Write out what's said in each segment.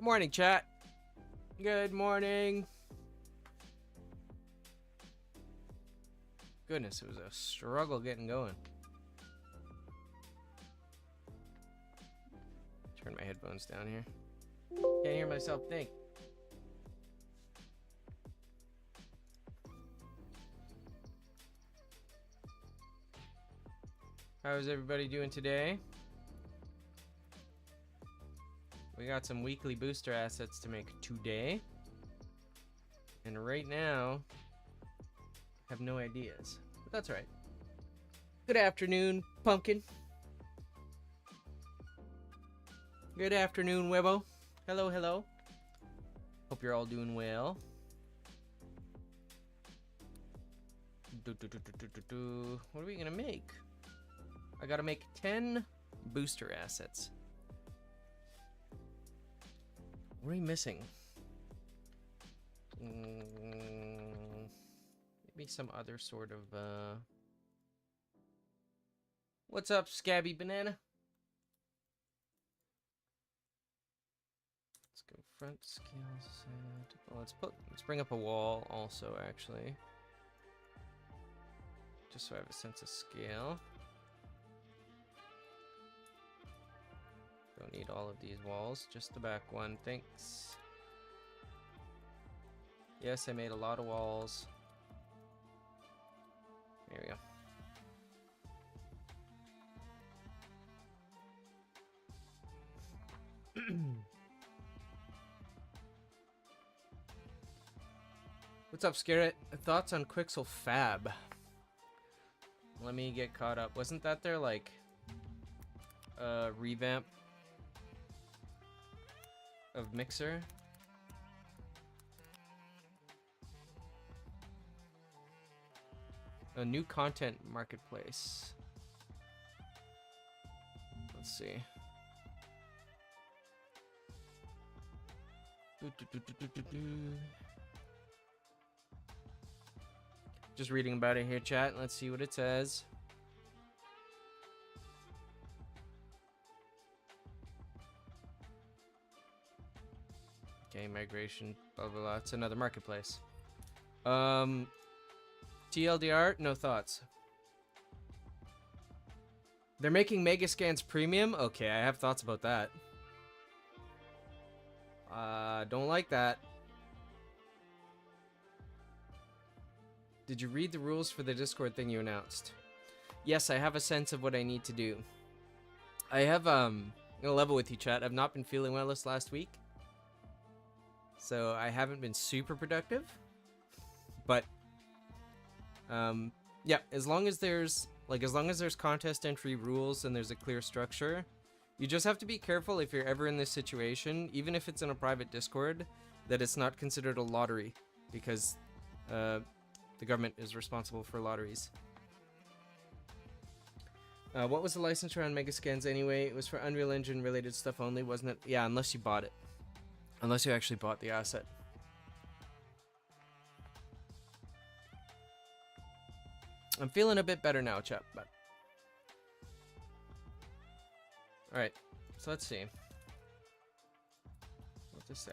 Good morning, chat. Good morning. Goodness, it was a struggle getting going. Turn my headphones down here. Can't hear myself think. How is everybody doing today? We got some weekly booster assets to make today. And right now, I have no ideas. But that's all right. Good afternoon, Pumpkin. Good afternoon, Webbo. Hello, hello. Hope you're all doing well. What are we gonna make? I gotta make 10 booster assets. What are we missing? Maybe some other sort of, What's up, Scabby Banana? Let's go front scale set. Well, let's bring up a wall also, actually. Just so I have a sense of scale. Don't need all of these walls, just the back one, thanks. Yes, I made a lot of walls. There we go. What's up, Scarrett? Thoughts on Quixel Fab? Let me get caught up. Wasn't that their, like, revamp of Mixer? A new content marketplace. Let's see. Just reading about it here, chat. Let's see what it says. Okay, migration, blah, blah, blah. It's another marketplace. TLDR, no thoughts. They're making Megascans Premium? Okay, I have thoughts about that. Don't like that. Did you read the rules for the Discord thing you announced? Yes, I have a sense of what I need to do. I have, I'm gonna level with you, chat. I've not been feeling well this last week. So I haven't been super productive. But, yeah, as long as there's contest entry rules and there's a clear structure, you just have to be careful if you're ever in this situation, even if it's in a private Discord, that it's not considered a lottery, because the government is responsible for lotteries. What was the license around Megascans anyway? It was for Unreal Engine related stuff only, wasn't it? Yeah, unless you bought it. Unless you actually bought the asset. I'm feeling a bit better now, chap, but... Alright, so let's see.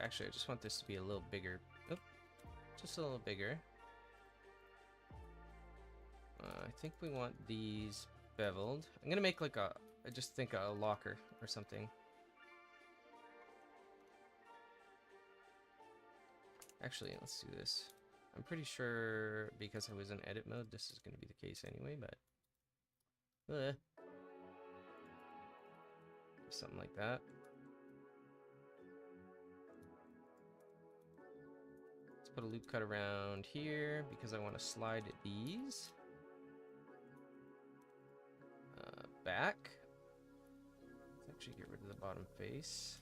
Actually, I just want this to be a little bigger. Oh, just a little bigger. I think we want these beveled. I'm gonna make like I just think a locker or something. Actually, let's do this. I'm pretty sure because I was in edit mode, this is gonna be the case anyway, but... something like that. Let's put a loop cut around here because I want to slide these back. Let's actually get rid of the bottom face.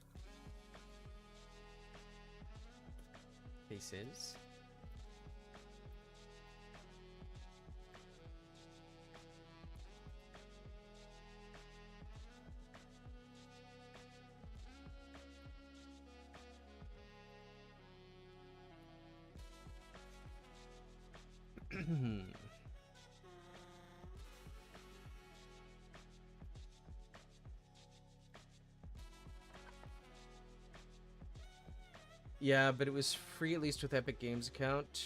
Faces. Yeah, but it was free at least with Epic Games account.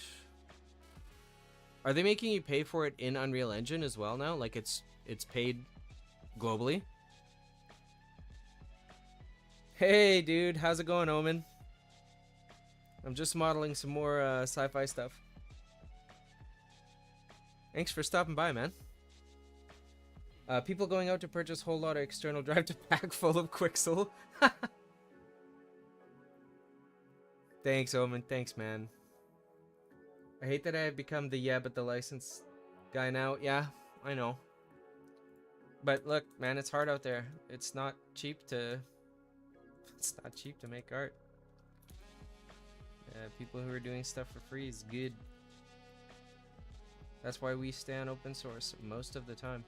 Are they making you pay for it in Unreal Engine as well now? Like it's paid globally? Hey, dude, how's it going, Omen? I'm just modeling some more sci-fi stuff. Thanks for stopping by, man. People going out to purchase whole lot of external drive to pack full of Quixel. Thanks, Omen. Thanks, man. I hate that I have become the but the license guy now. Yeah, I know. But look, man, it's hard out there. It's not cheap to make art. People who are doing stuff for free is good. That's why we stay on open source most of the time.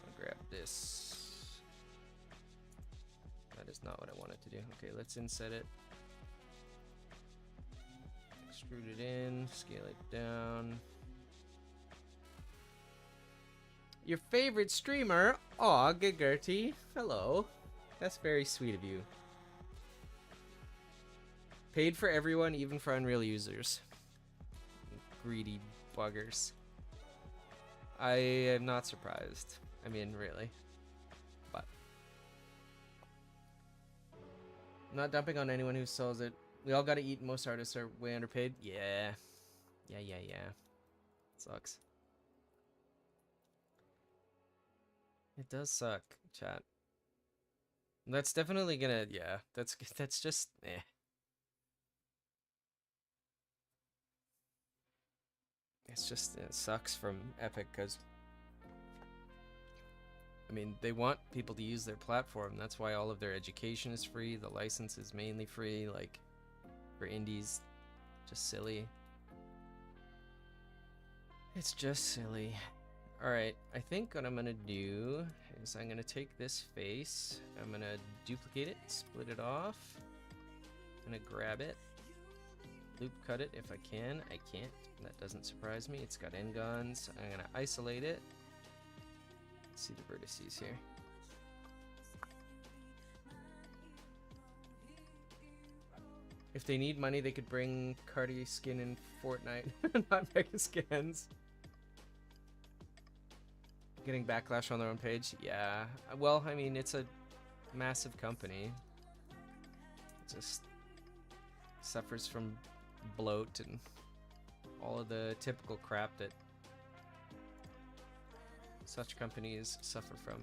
I'll grab this. That is not what I wanted to do. Okay, let's inset it. Extrude it in, scale it down. Your favorite streamer? Aw, Gigerty. Hello. That's very sweet of you. Paid for everyone, even for Unreal users. Greedy buggers. I am not surprised. I mean, really. But I'm not dumping on anyone who sells it. We all gotta eat, and most artists are way underpaid. Yeah. Yeah. Sucks. It does suck, chat. That's definitely gonna, yeah. That's just, eh. It's just, it sucks from Epic, because I mean, they want people to use their platform. That's why all of their education is free. The license is mainly free. Like, for indies, just silly. It's just silly. Alright, I think what I'm gonna do is I'm gonna take this face, I'm gonna duplicate it, split it off, I'm gonna grab it, loop cut it if I can. I can't. That doesn't surprise me. It's got n-gons. I'm gonna isolate it. Let's see the vertices here. If they need money, they could bring Cardi skin in Fortnite, not Mega Skins. Getting backlash on their own page? Yeah. Well, I mean, it's a massive company. It just suffers from bloat and all of the typical crap that such companies suffer from.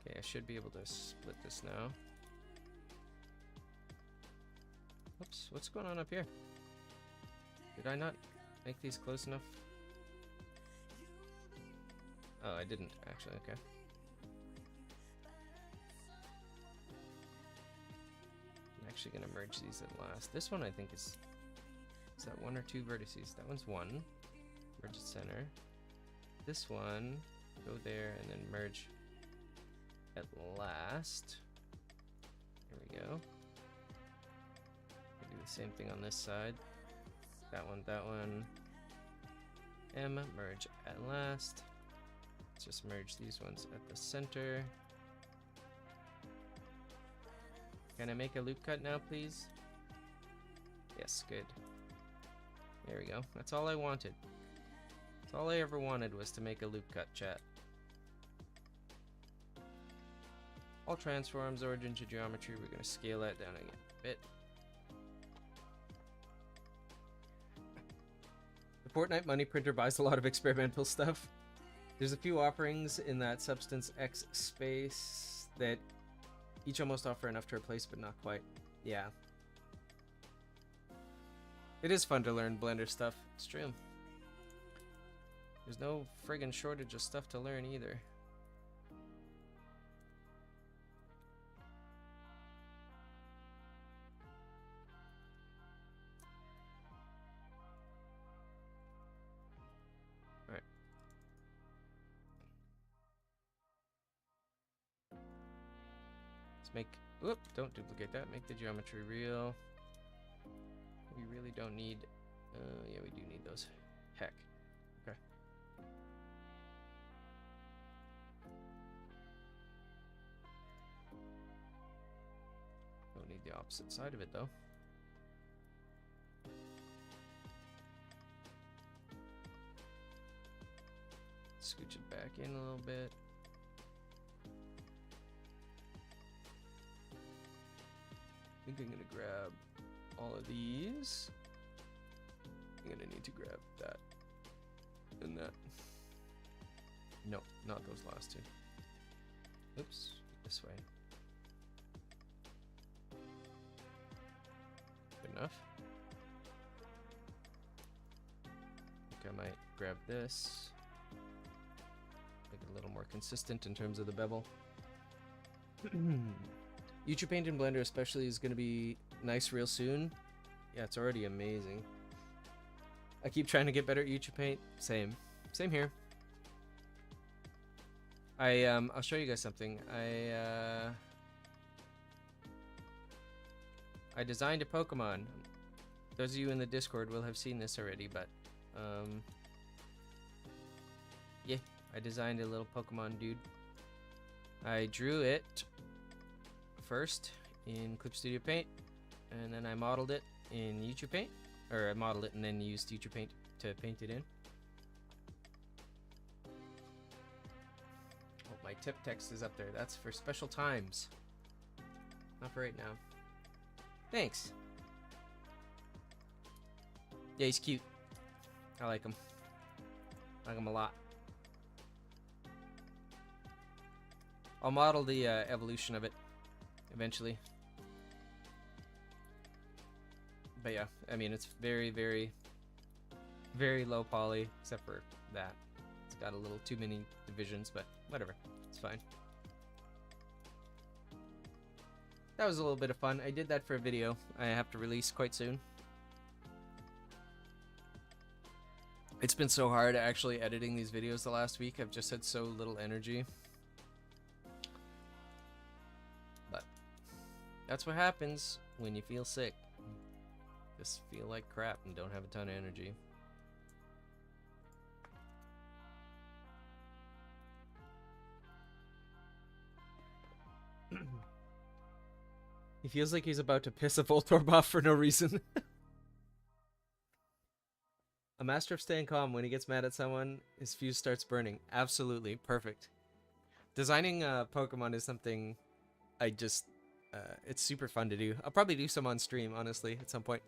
Okay, I should be able to split this now. Oops, what's going on up here? Did I not make these close enough? Oh, I didn't, actually, okay. I'm actually gonna merge these at last. This one I think is that one or two vertices? That one's one. Merge at center. This one, go there and then merge at last. There we go. Do the same thing on this side. That one. M, merge at last. Let's just merge these ones at the center. Can I make a loop cut now, please? Yes, good. There we go. That's all I wanted. That's all I ever wanted, was to make a loop cut, chat. All transforms, origin to geometry. We're going to scale that down again a bit. The Fortnite money printer buys a lot of experimental stuff. There's a few offerings in that Substance X space that each almost offer enough to replace, but not quite. Yeah. It is fun to learn Blender stuff. It's true. There's no friggin' shortage of stuff to learn either. Alright. Oop, don't duplicate that. Make the geometry real. We really don't need... yeah, we do need those. Heck. Okay. Don't need the opposite side of it, though. Scooch it back in a little bit. I think I'm gonna grab all of these. I'm gonna need to grab that and that. No, not those last two. Oops, this way. Good enough. I think I might grab this. Make it a little more consistent in terms of the bevel. YouTube Paint in Blender especially is going to be nice real soon. Yeah, it's already amazing. I keep trying to get better at YouTube Paint. Same here. I'll show you guys something. I designed a Pokemon. Those of you in the Discord will have seen this already, but yeah, I designed a little Pokemon dude. I drew it first in Clip Studio Paint, and then I modeled it in YouTube Paint, or I modeled it and then used YouTube Paint to paint it in. Oh, my tip text is up there. That's for special times. Not for right now. Thanks. Yeah, he's cute. I like him. I like him a lot. I'll model the evolution of it eventually. But yeah, I mean, it's very, very, very low poly, except for that. It's got a little too many divisions, but whatever. It's fine. That was a little bit of fun. I did that for a video I have to release quite soon. It's been so hard actually editing these videos the last week. I've just had so little energy. But that's what happens when you feel sick. Just feel like crap and don't have a ton of energy. He feels like he's about to piss a Voltorb off for no reason. A master of staying calm. When he gets mad at someone, his fuse starts burning. Absolutely. Perfect. Designing Pokemon is something I just... it's super fun to do. I'll probably do some on stream, honestly, at some point.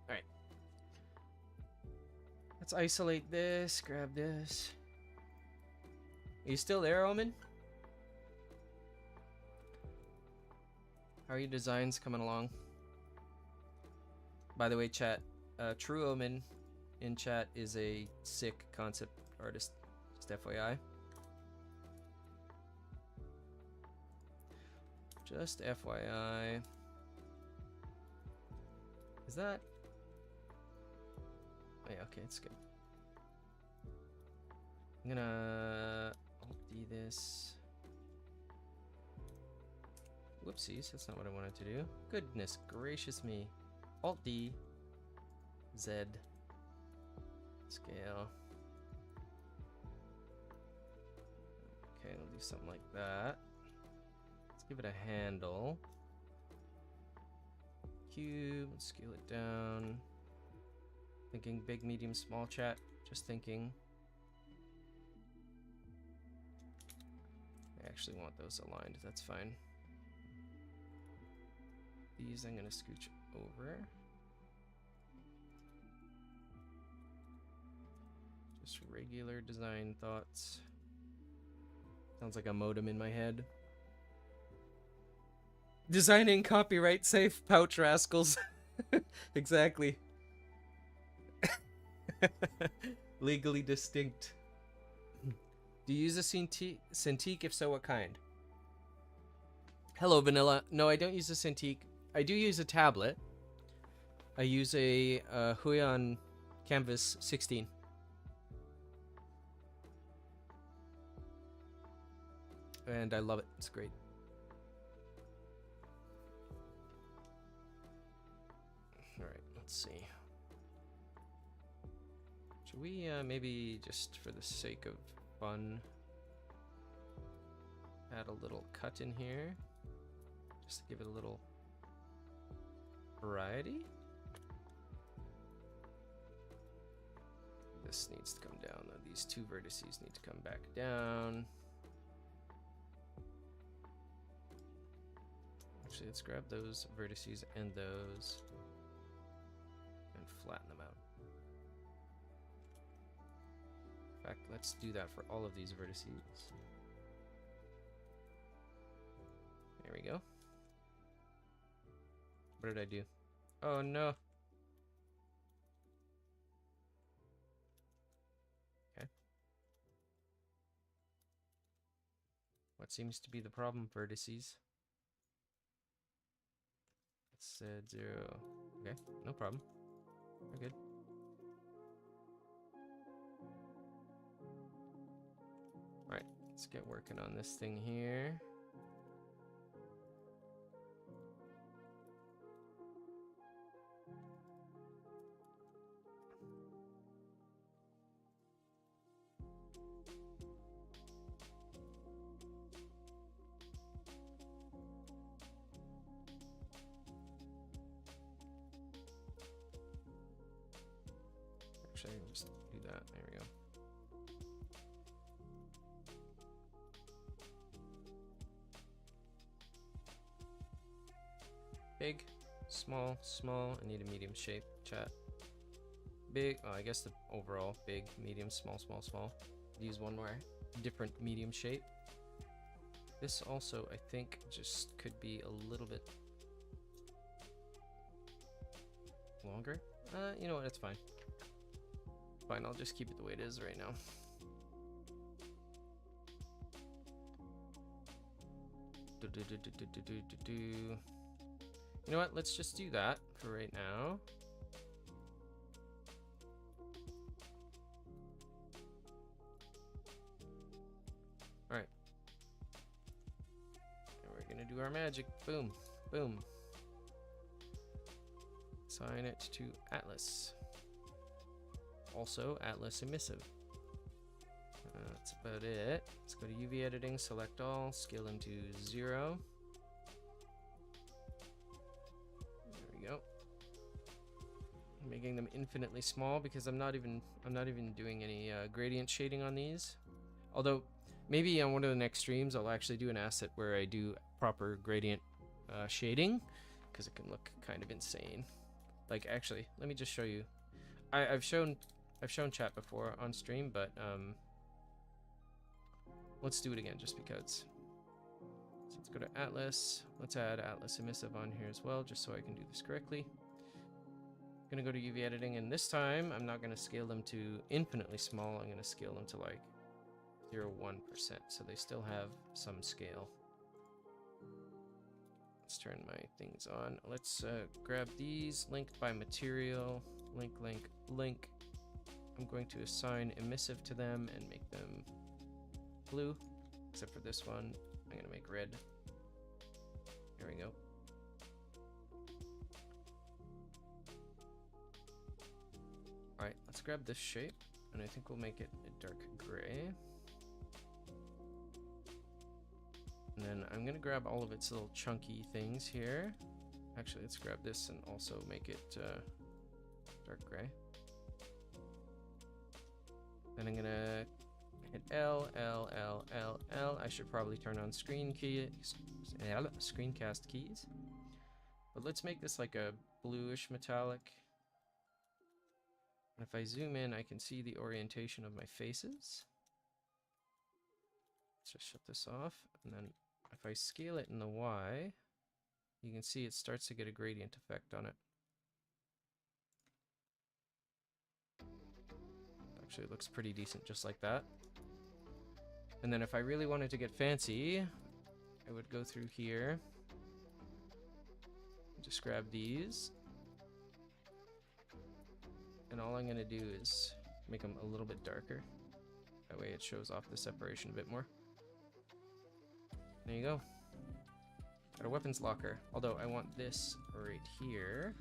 Alright. Let's isolate this, grab this. Are you still there, Omen? How are your designs coming along? By the way, chat, True Omen in chat is a sick concept artist, just FYI. Just FYI. Is that... Oh yeah, okay, it's good. I'm gonna Alt-D this. Whoopsies, that's not what I wanted to do. Goodness gracious me. Alt-D. Z. Scale. Okay, we'll do something like that. Let's give it a handle. Cube, let's scale it down. Thinking big, medium, small, chat. Just thinking. I actually want those aligned, that's fine. These I'm gonna scooch over. Just regular design thoughts. Sounds like a modem in my head. Designing copyright safe pouch rascals. Exactly. Legally distinct. Do you use a Cintiq? If so, what kind? Hello, Vanilla. No, I don't use a Cintiq. I do use a tablet. I use a Huion Canvas 16. And I love it. It's great. All right, let's see. Should we maybe just for the sake of fun add a little cut in here just to give it a little variety? This needs to come down though. These two vertices need to come back down. Actually, let's grab those vertices and those and flatten them out. In fact, let's do that for all of these vertices. There we go. What did I do? Oh no. Okay. What seems to be the problem, vertices? It said 0. Okay, no problem. We're good. Alright, let's get working on this thing here. Actually, I'll just do that. There we go. Big, small, small. I need a medium shape, chat. Big, oh, I guess the overall big, medium, small, small, small. Use one more different medium shape. This also, I think, just could be a little bit longer. You know what? It's fine. Fine, I'll just keep it the way it is right now. You know what? Let's just do that for right now. All right. And we're gonna do our magic. Boom, boom. Assign it to Atlas. Also Atlas emissive. That's about it. Let's go to UV editing, select all, scale them to 0. There we go. I'm making them infinitely small because I'm not even doing any gradient shading on these. Although maybe on one of the next streams I'll actually do an asset where I do proper gradient shading because it can look kind of insane. Like actually, let me just show you. I've shown chat before on stream, but let's do it again just because. So let's go to Atlas. Let's add Atlas emissive on here as well, just so I can do this correctly. I'm gonna go to UV editing, and this time I'm not gonna scale them to infinitely small. I'm gonna scale them to like 0.1%, so they still have some scale. Let's turn my things on. Let's grab these, linked by material, link, link, link. I'm going to assign emissive to them and make them blue, except for this one. I'm gonna make red. There we go. All right, let's grab this shape, and I think we'll make it a dark gray. And then I'm gonna grab all of its little chunky things here. Actually, let's grab this and also make it dark gray. Then I'm gonna hit L, L, L, L, L. I should probably turn on screencast keys. But let's make this like a bluish metallic. And if I zoom in, I can see the orientation of my faces. Let's just shut this off. And then if I scale it in the Y, you can see it starts to get a gradient effect on it. Actually, it looks pretty decent just like that. And then if I really wanted to get fancy, I would go through here. Just grab these. all I'm gonna do is make them a little bit darker. That way it shows off the separation a bit more. There you go. Got a weapons locker. Although I want this right here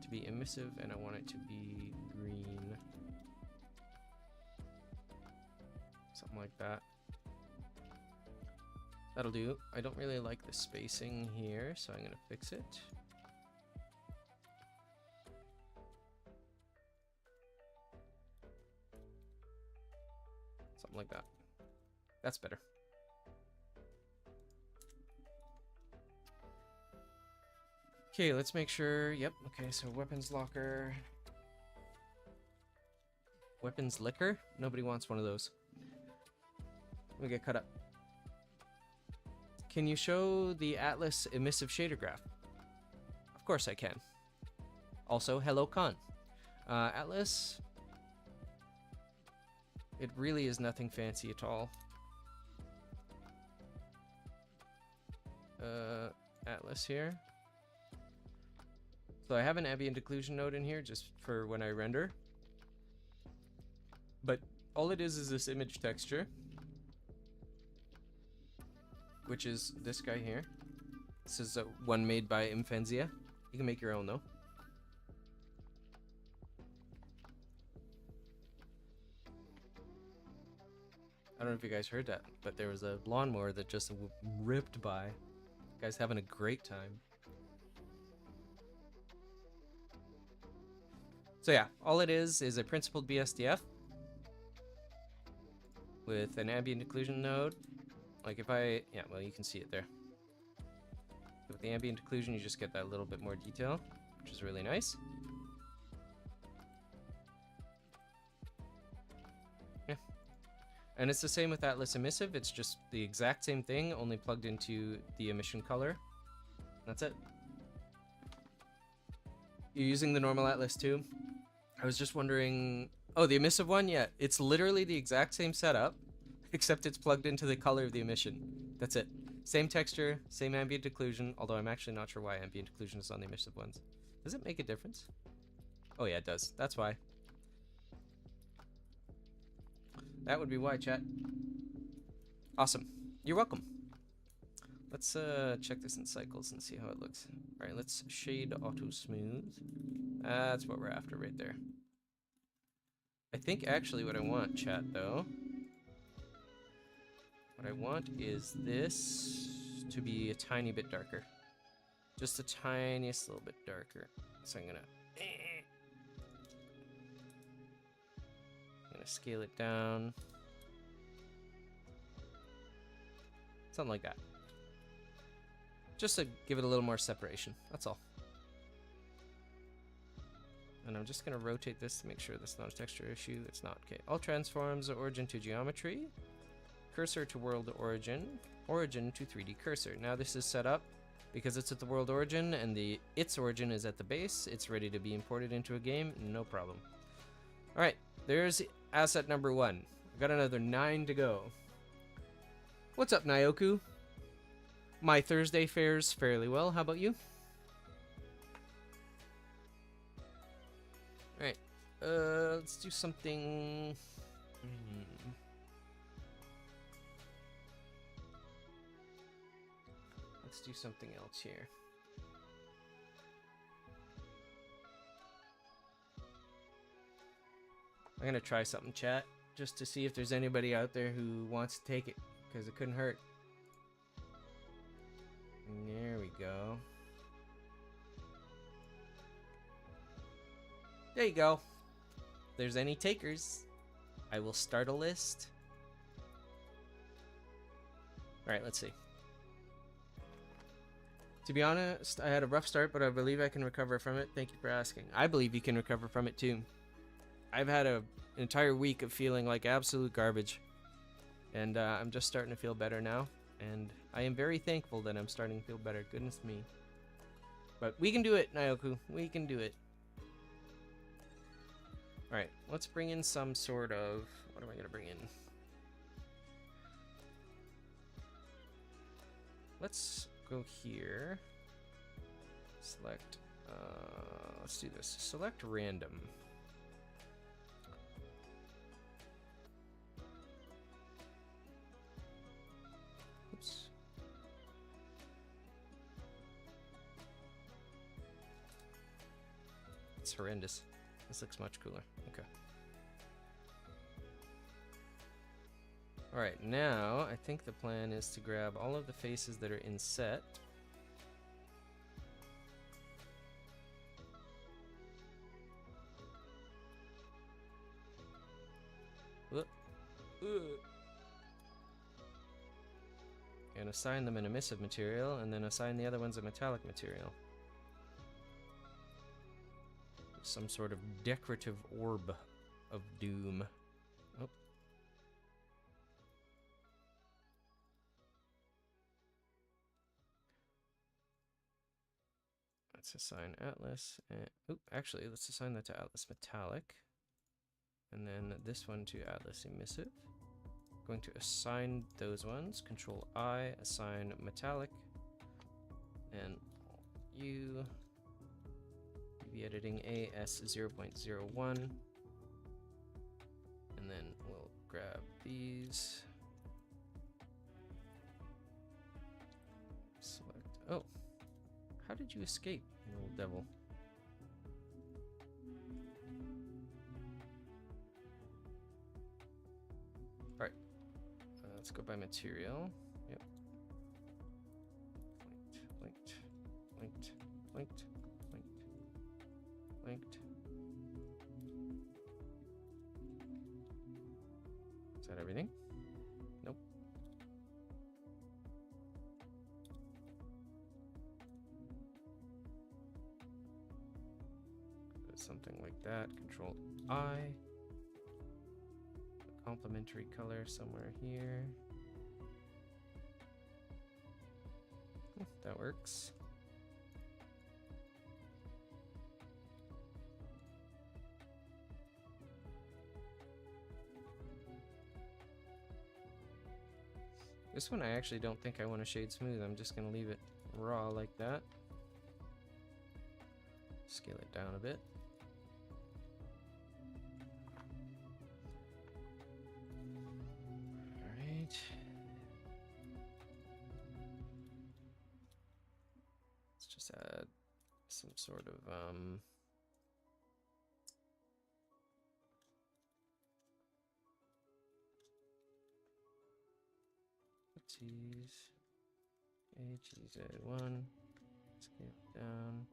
to be emissive, and I want it to be green. Something like that. That'll do. I don't really like the spacing here, so I'm gonna fix it. Something like that. That's better. Okay, let's make sure. Yep, okay, so weapons locker. Weapons liquor? Nobody wants one of those. We get cut up. Can you show the Atlas emissive shader graph? Of course I can. Also, hello Khan. Atlas. It really is nothing fancy at all. Atlas here. So I have an ambient occlusion node in here just for when I render. But all it is this image texture, which is this guy here. This is one made by Imfenzia. You can make your own though. I don't know if you guys heard that, but there was a lawnmower that just ripped by. Guy's having a great time. So yeah, all it is a principled BSDF with an ambient occlusion node. Like if I, yeah, well you can see it there. With the ambient occlusion, you just get that little bit more detail, which is really nice. Yeah. And it's the same with Atlas emissive. It's just the exact same thing, only plugged into the emission color. That's it. You're using the normal Atlas too? I was just wondering... Oh, the emissive one? Yeah, it's literally the exact same setup, except it's plugged into the color of the emission. That's it. Same texture, same ambient occlusion, although I'm actually not sure why ambient occlusion is on the emissive ones. Does it make a difference? Oh yeah, it does. That's why. That would be why, chat. Awesome. You're welcome. Let's check this in cycles and see how it looks. All right, let's shade auto smooth. That's what we're after right there. I think actually what I want, chat, though, what I want is this to be a tiny bit darker. Just the tiniest little bit darker. So I'm gonna scale it down. Something like that. Just to give it a little more separation, that's all. And I'm just gonna rotate this to make sure that's not a texture issue. It's not. Okay, all transforms origin to geometry, cursor to world origin, origin to 3D cursor. Now this is set up because it's at the world origin and its origin is at the base. It's ready to be imported into a game, no problem. All right, there's asset number 1. I've got another 9 to go. What's up, Nyoku? My Thursday fares fairly well. How about you? Alright. Let's do something... Let's do something else here. I'm gonna try something, chat, just to see if there's anybody out there who wants to take it, because it couldn't hurt. There we go. There you go. If there's any takers, I will start a list. Alright, let's see. To be honest, I had a rough start, but I believe I can recover from it. Thank you for asking. I believe you can recover from it too. I've had an entire week of feeling like absolute garbage. And I'm just starting to feel better now. And I am very thankful that I'm starting to feel better. Goodness me. But we can do it, Nyoku. We can do it. Alright, let's bring in some sort of... What am I going to bring in? Let's go here. Select... let's do this. Select random. horrendous. This looks much cooler. Okay. Alright, now I think the plan is to grab all of the faces that are in set. And assign them an emissive material, and then assign the other ones a metallic material. Some sort of decorative orb of doom. Oh. Let's assign Atlas. And, oh, actually, let's assign that to Atlas Metallic. And then this one to Atlas Emissive. Going to assign those ones. Control I, assign Metallic. And you be editing AS 0.01. And then we'll grab these. Select. Oh, how did you escape, you little devil? Alright. Let's go by material. Yep. Linked, linked, linked, linked, linked, linked. Is that everything? Nope. Something like that. Control I. A complementary color somewhere here. That works. This one I actually don't think I want to shade smooth. I'm just going to leave it raw like that. Scale it down a bit. Alright. Let's just add some sort of T's HZ1, scale it down.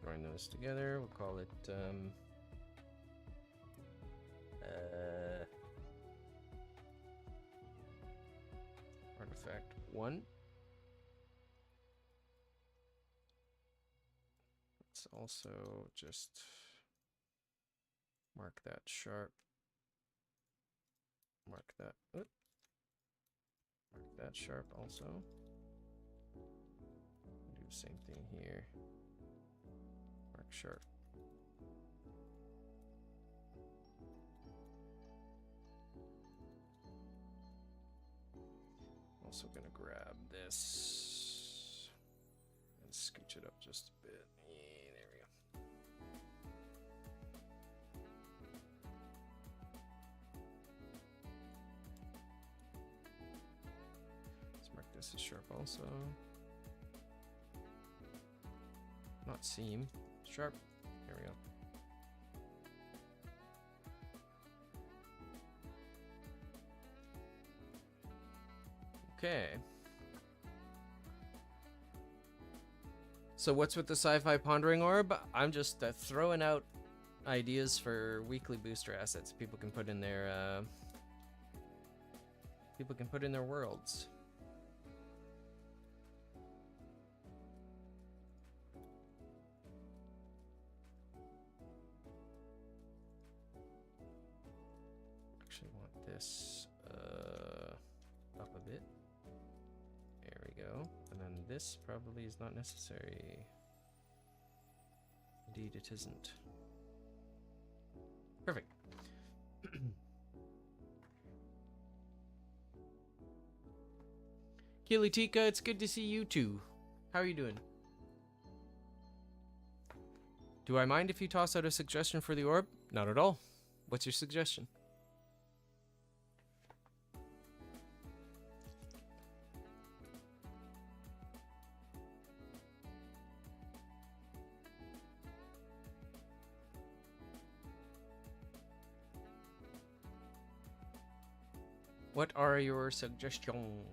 Join those together. We'll call it artifact 1. Let's also just mark that sharp. Mark that. Mark that sharp also. Do the same thing here. Mark sharp. Also gonna grab this and scooch it up just a bit. Yeah, there we go. Let's mark this as sharp also. Not seam, sharp. There we go. Okay. So what's with the sci-fi pondering orb? I'm just throwing out ideas for weekly booster assets people can put in their worlds. Actually want this up a bit. There we go. And then this probably is not necessary. Indeed it isn't. Perfect. Kilitika, it's good to see you too. How are you doing? Do I mind if you toss out a suggestion for the orb? Not at all. What's your suggestion? What are your suggestions?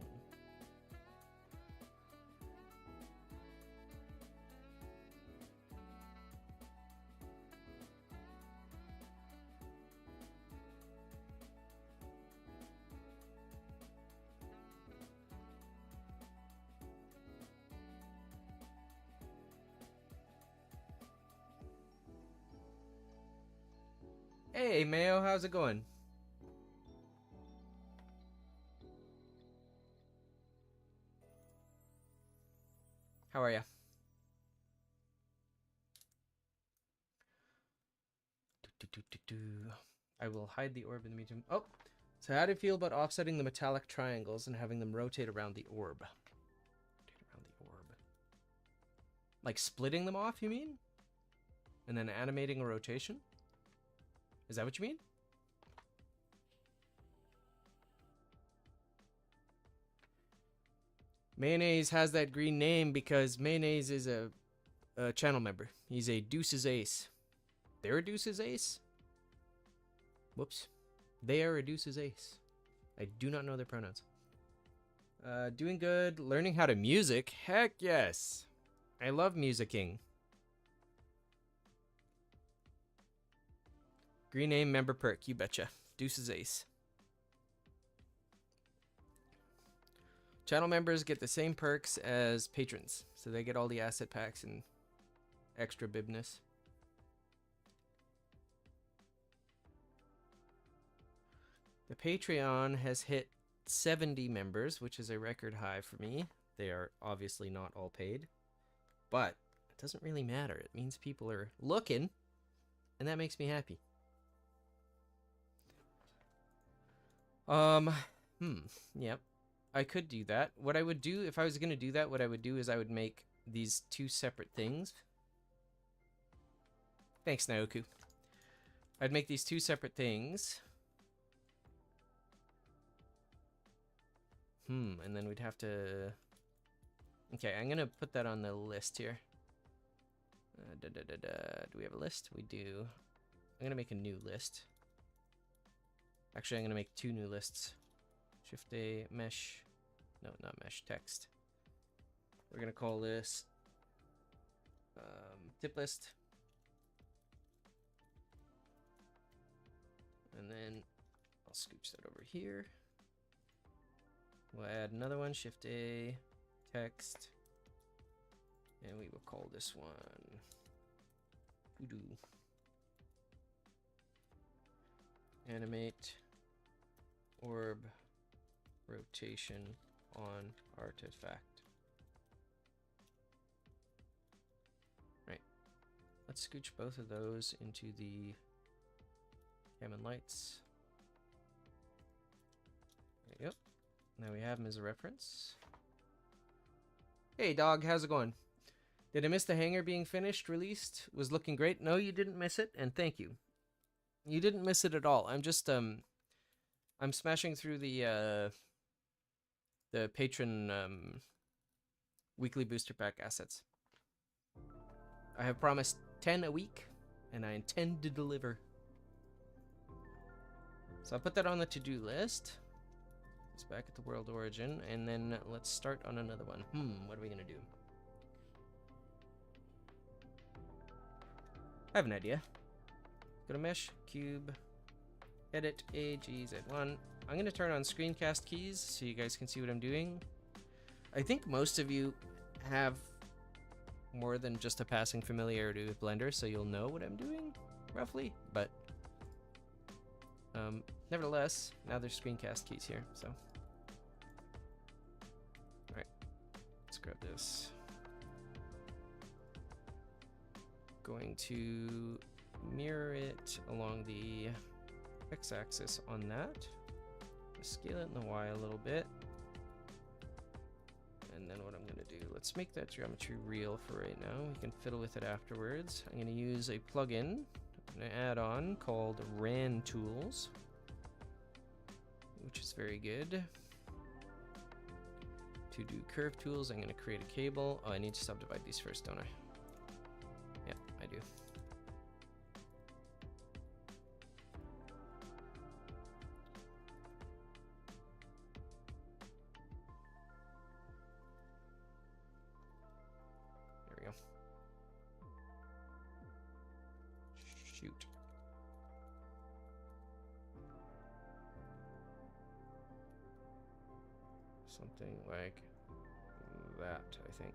Hey, Mayo, how's it going? How are ya? I will hide the orb in the medium. Oh, so how do you feel about offsetting the metallic triangles and having them rotate around the orb? Rotate around the orb. Like splitting them off, you mean? And then animating a rotation? Is that what you mean? Mayonnaise has that green name because Mayonnaise is a channel member. He's a Deuce's Ace. They're a Deuce's Ace? Whoops. They are a Deuce's Ace. I do not know their pronouns. Doing good. Learning how to music? Heck yes. I love musicking. Green name member perk, you betcha. Deuce's Ace. Channel members get the same perks as patrons, so they get all the asset packs and extra bibness. The Patreon has hit 70 members, which is a record high for me. They are obviously not all paid, but it doesn't really matter. It means people are looking, and that makes me happy. Yep. I could do that. What I would do, if I was going to do that, what I would do is I would make these two separate things. Thanks, Naoku. I'd make these two separate things. And then we'd have to... Okay, I'm going to put that on the list here. Do we have a list? We do. I'm going to make a new list. Actually, I'm going to make two new lists. Shift A, mesh. No, not mesh, text. We're going to call this tip list. And then I'll scooch that over here. We'll add another one, Shift A, text. And we will call this one Voodoo. Animate orb rotation on artifact. Right. Let's scooch both of those into the cam and lights. There you go. Now we have them as a reference. Hey dog, how's it going? Did I miss the hangar being finished, released? Was looking great. No, you didn't miss it, and thank you. You didn't miss it at all. I'm just I'm smashing through the patron weekly booster pack assets. I have promised 10 a week, and I intend to deliver. So I'll put that on the to-do list. It's back at the world origin, and then let's start on another one. What are we gonna do? I have an idea. Go to mesh, cube, edit, AGZ1. I'm gonna turn on screencast keys so you guys can see what I'm doing. I think most of you have more than just a passing familiarity with Blender, so you'll know what I'm doing, roughly, but nevertheless, now there's screencast keys here, so. Alright, let's grab this. Going to mirror it along the x-axis on that. Scale it in the y a little bit. And then what I'm going to do, let's make that geometry real for right now. We can fiddle with it afterwards. I'm going to use a plugin, an add-on called Ran Tools, which is very good. To do curve tools, I'm going to create a cable. Oh, I need to subdivide these first, don't I? Yeah, I do. Shoot. Something like that, I think.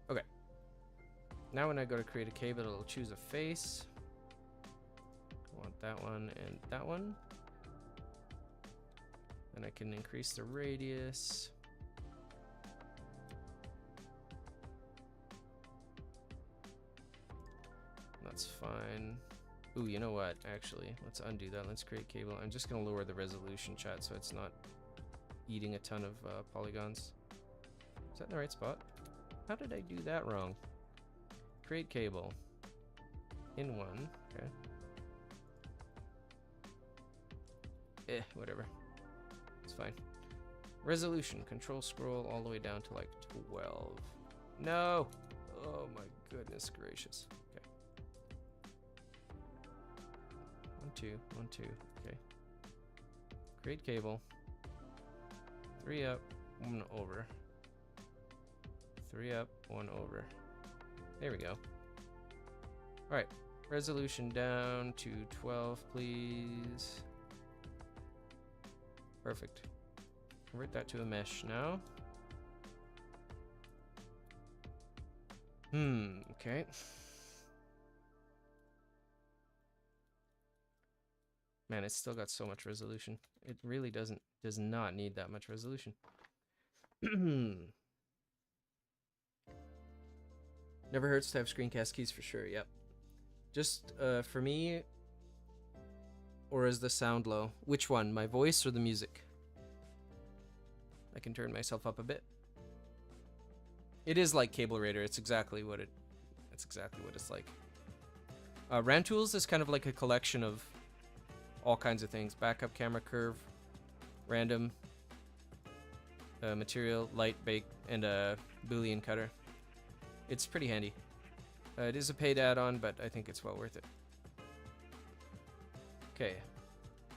Okay. Now when I go to create a cable, it'll choose a face. I want that one and that one. Then I can increase the radius. That's fine. Ooh, you know what? Actually, let's undo that. Let's create cable. I'm just going to lower the resolution, chat, so it's not eating a ton of polygons. Is that in the right spot? How did I do that wrong? Create cable. In one. Okay. Whatever. It's fine. Resolution. Control scroll all the way down to like 12. No! Oh my goodness gracious. Okay. 1, 2, 1, 2. Okay. Create cable. 3 up, 1 over. 3 up, 1 over. There we go. Alright. Resolution down to 12, please. Perfect. Convert that to a mesh now. Okay. Man, it's still got so much resolution. It really does not need that much resolution. Never hurts to have screencast keys for sure, yep. Just, for me, or is the sound low? Which one, my voice or the music? I can turn myself up a bit. It is like Cable Raider, it's exactly what it's like. Ran Tools is kind of like a collection of all kinds of things. Backup camera curve, random, material, light, bake, and a Boolean cutter. It's pretty handy. It is a paid add-on, but I think it's well worth it. Okay,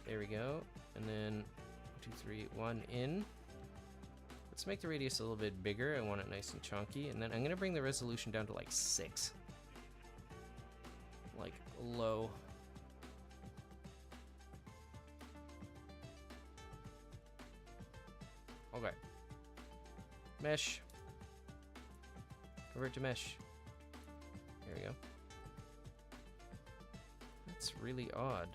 there we go. And then 1, 2, 3, 1 in. Let's make the radius a little bit bigger. I want it nice and chunky. And then I'm gonna bring the resolution down to like 6. Like low. Okay. Mesh. Convert to mesh. There we go. That's really odd.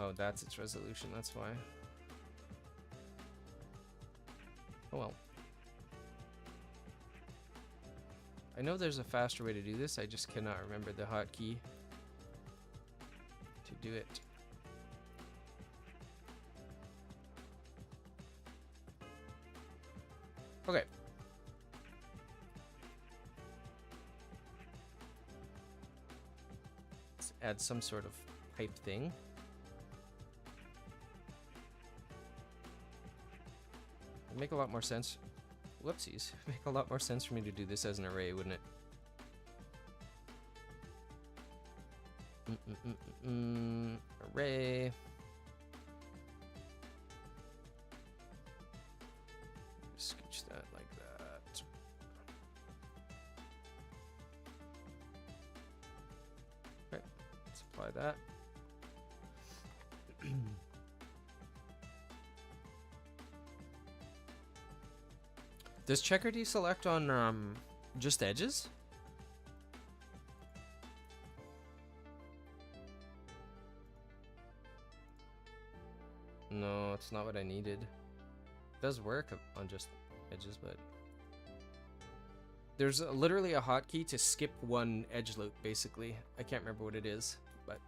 Oh, that's its resolution, that's why. Oh well. I know there's a faster way to do this, I just cannot remember the hotkey to do it. Okay. Let's add some sort of type thing. It'd make a lot more sense. Whoopsies. It'd make a lot more sense for me to do this as an array, wouldn't it? Array. Scooch that like that. Okay, let's apply that. Does checker deselect on just edges? No, it's not what I needed. It does work on just edges, but there's literally a hotkey to skip one edge loop, basically. I can't remember what it is, but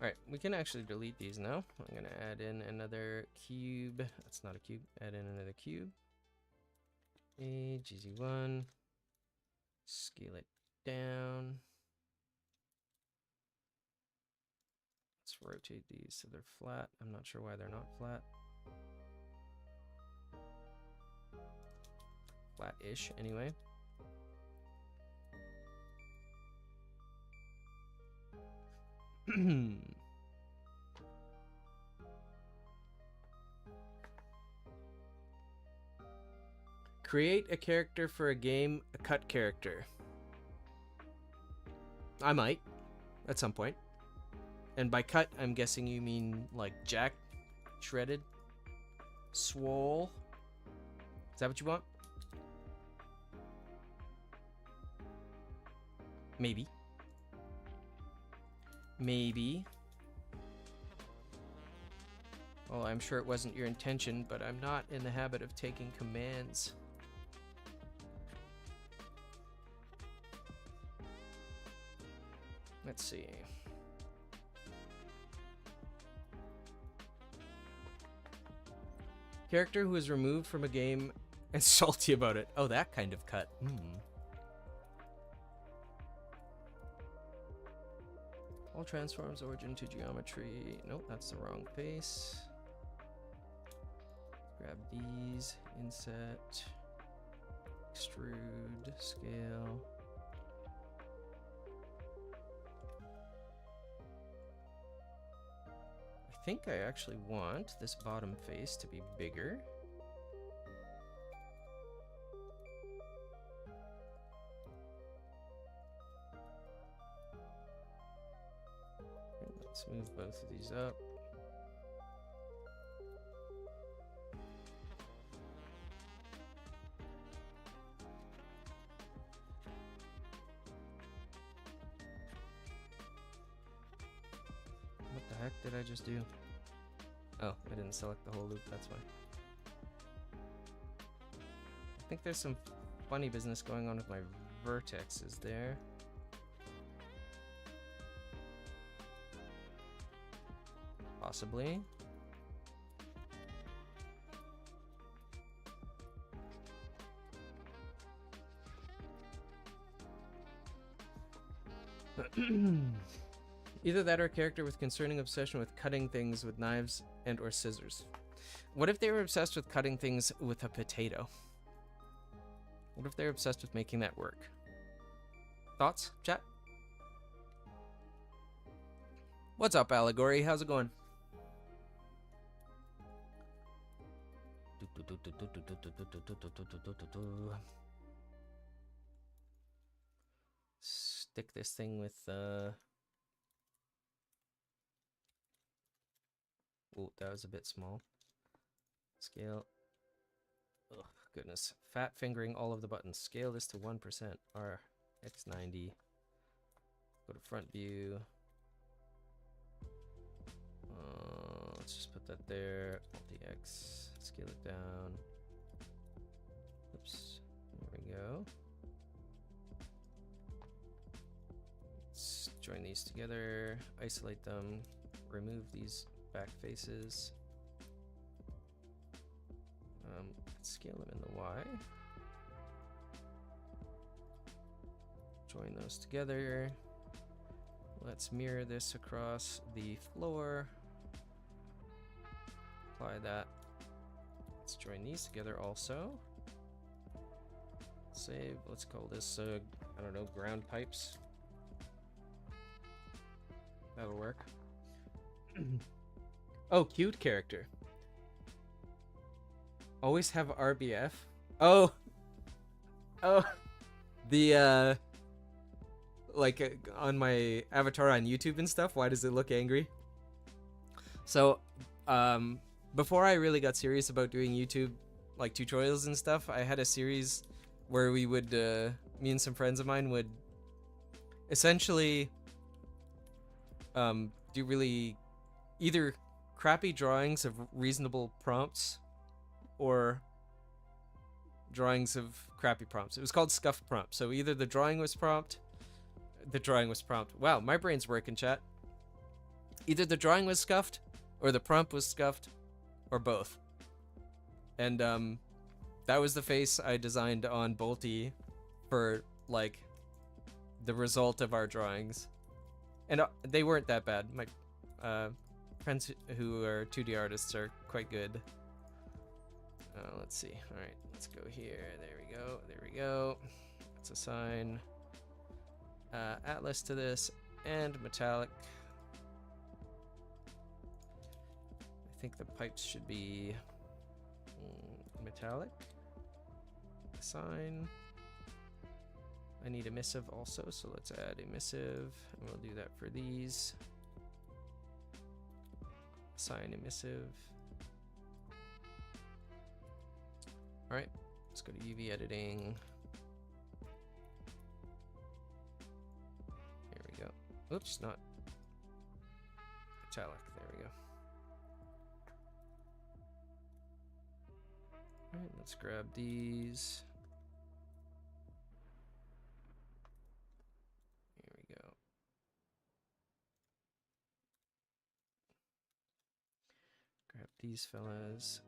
alright, we can actually delete these now. I'm gonna add in another cube. That's not a cube. Add in another cube. A GZ1. Scale it down. Let's rotate these so they're flat. I'm not sure why they're not flat. Flat-ish, anyway. Create a character for a game, a cut character. I might, at some point. And by cut, I'm guessing you mean like jacked, shredded, swole. Is that what you want? Maybe. Maybe. Well, I'm sure it wasn't your intention, but I'm not in the habit of taking commands. Let's see. Character who is removed from a game and salty about it. Oh, that kind of cut. All transforms origin to geometry. Nope, that's the wrong face. Grab these, inset, extrude, scale. I think I actually want this bottom face to be bigger. Let's move both of these up. What the heck did I just do? Oh, I didn't select the whole loop, that's why. I think there's some funny business going on with my vertexes there. Possibly. Either that or a character with concerning obsession with cutting things with knives and or scissors. What if they were obsessed with cutting things with a potato? What if they're obsessed with making that work? Thoughts, chat? What's up, Allegory? How's it going? Stick this thing with oh, that was a bit small. Scale. Oh, goodness. Fat fingering all of the buttons. Scale this to 1%. R X90. Go to front view. Let's just put that there. Alt-X. Scale it down. Oops. There we go. Let's join these together. Isolate them. Remove these back faces. Scale them in the Y. Join those together. Let's mirror this across the floor. Apply that. Let's join these together also. Save. Let's call this, I don't know, ground pipes. That'll work. Oh, cute character. Always have RBF. Oh. Oh. The, like, on my avatar on YouTube and stuff, why does it look angry? So, before I really got serious about doing YouTube, like, tutorials and stuff, I had a series where we would, me and some friends of mine would essentially, do really either crappy drawings of reasonable prompts or drawings of crappy prompts. It was called scuffed prompt. So either the drawing was prompt. Wow, my brain's working, chat. Either the drawing was scuffed or the prompt was scuffed or both. And that was the face I designed on Bolty for, like, the result of our drawings. And they weren't that bad. My friends who are 2D artists are quite good. Let's see. All right, let's go here. There we go. There we go. Let's assign Atlas to this and metallic. I think the pipes should be metallic. Assign. I need emissive also, so let's add emissive, and we'll do that for these. Assign emissive. All right, let's go to UV editing. Here we go. Oops, not metallic. There we go. All right, let's grab these. Here we go. Grab these fellas.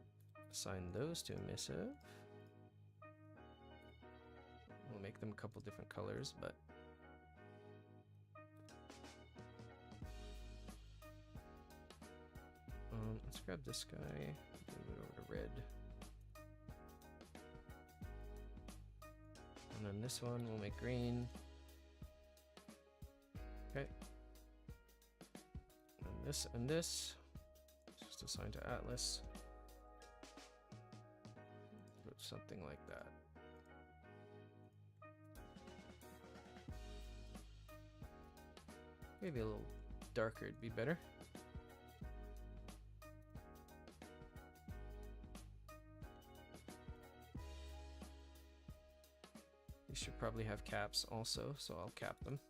Assign those to emissive. We'll make them a couple different colors, but let's grab this guy, move it over to red. And then this one we'll make green. Okay. And this, just assign to Atlas. Something like that. Maybe a little darker would be better. These should probably have caps also, so I'll cap them.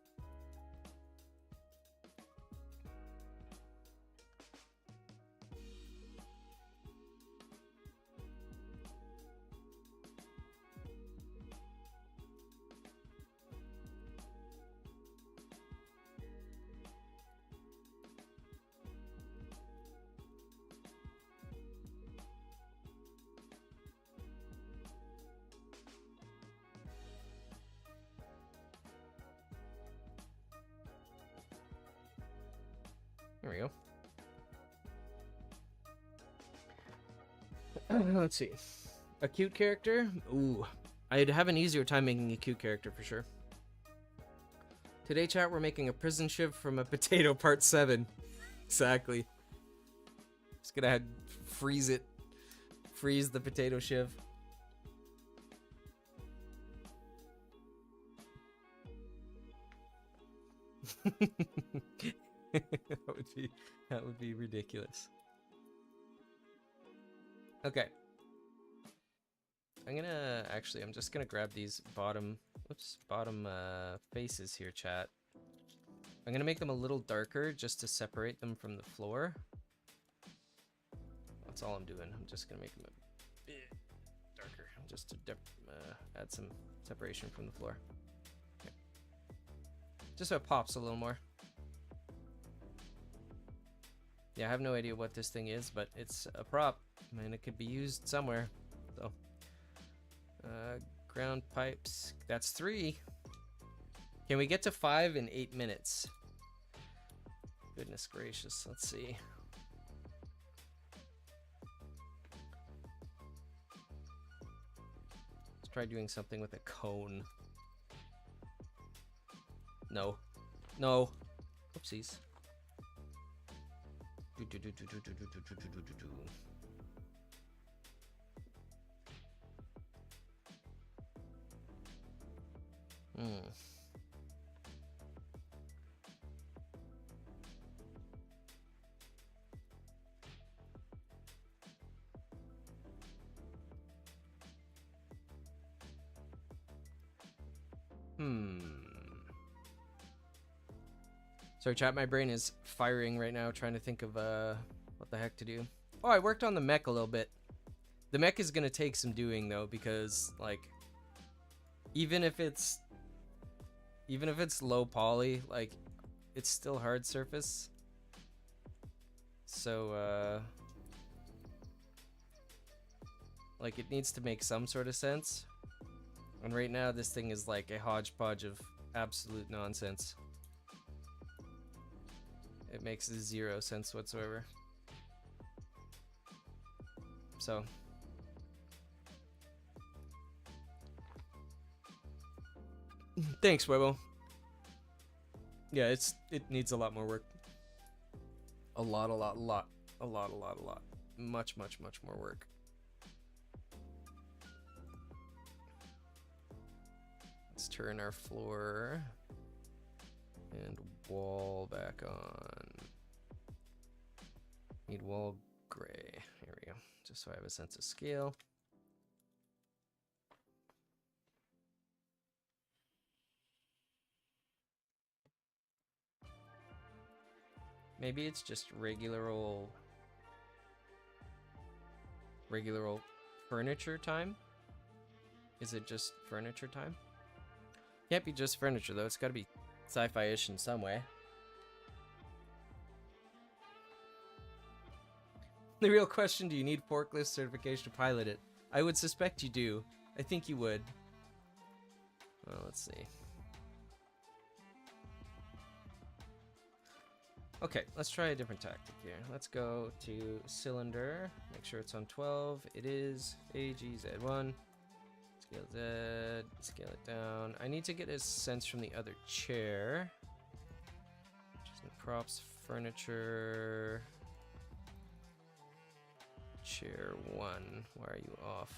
There we go. Let's see. A cute character? Ooh. I'd have an easier time making a cute character for sure. Today, chat, we're making a prison ship from a potato part 7. Exactly. Just gonna freeze it. Freeze the potato shiv. that would be ridiculous. Okay. I'm just gonna grab these bottom faces here, chat. I'm gonna make them a little darker just to separate them from the floor. That's all I'm doing. I'm just gonna make them a bit darker, just to add some separation from the floor. Okay. Just so it pops a little more. Yeah, I have no idea what this thing is, but it's a prop, and it could be used somewhere. So, ground pipes. That's 3. Can we get to 5 in 8 minutes? Goodness gracious. Let's see. Let's try doing something with a cone. No. No. Oopsies. Sorry, chat. My brain is firing right now, trying to think of what the heck to do. Oh, I worked on the mech a little bit. The mech is gonna take some doing though, because like, even if it's low poly, like, it's still hard surface. So like, it needs to make some sort of sense. And right now, this thing is like a hodgepodge of absolute nonsense. It makes zero sense whatsoever. So thanks, Webo. Yeah, it needs a lot more work. A lot. Much more work. Let's turn our floor and wall back on. Need wall gray. Here we go. Just so I have a sense of scale. Maybe it's just regular old furniture time? Is it just furniture time? Can't be just furniture though, it's gotta be sci-fi-ish in some way. The real question, do you need forklift certification to pilot it? I would suspect you do. I think you would. Well, let's see. Okay, let's try a different tactic here. Let's go to cylinder, make sure it's on 12. It is AGZ1. Scale Z, scale it down. I need to get a sense from the other chair. Just props, furniture. Chair 1. Why are you off?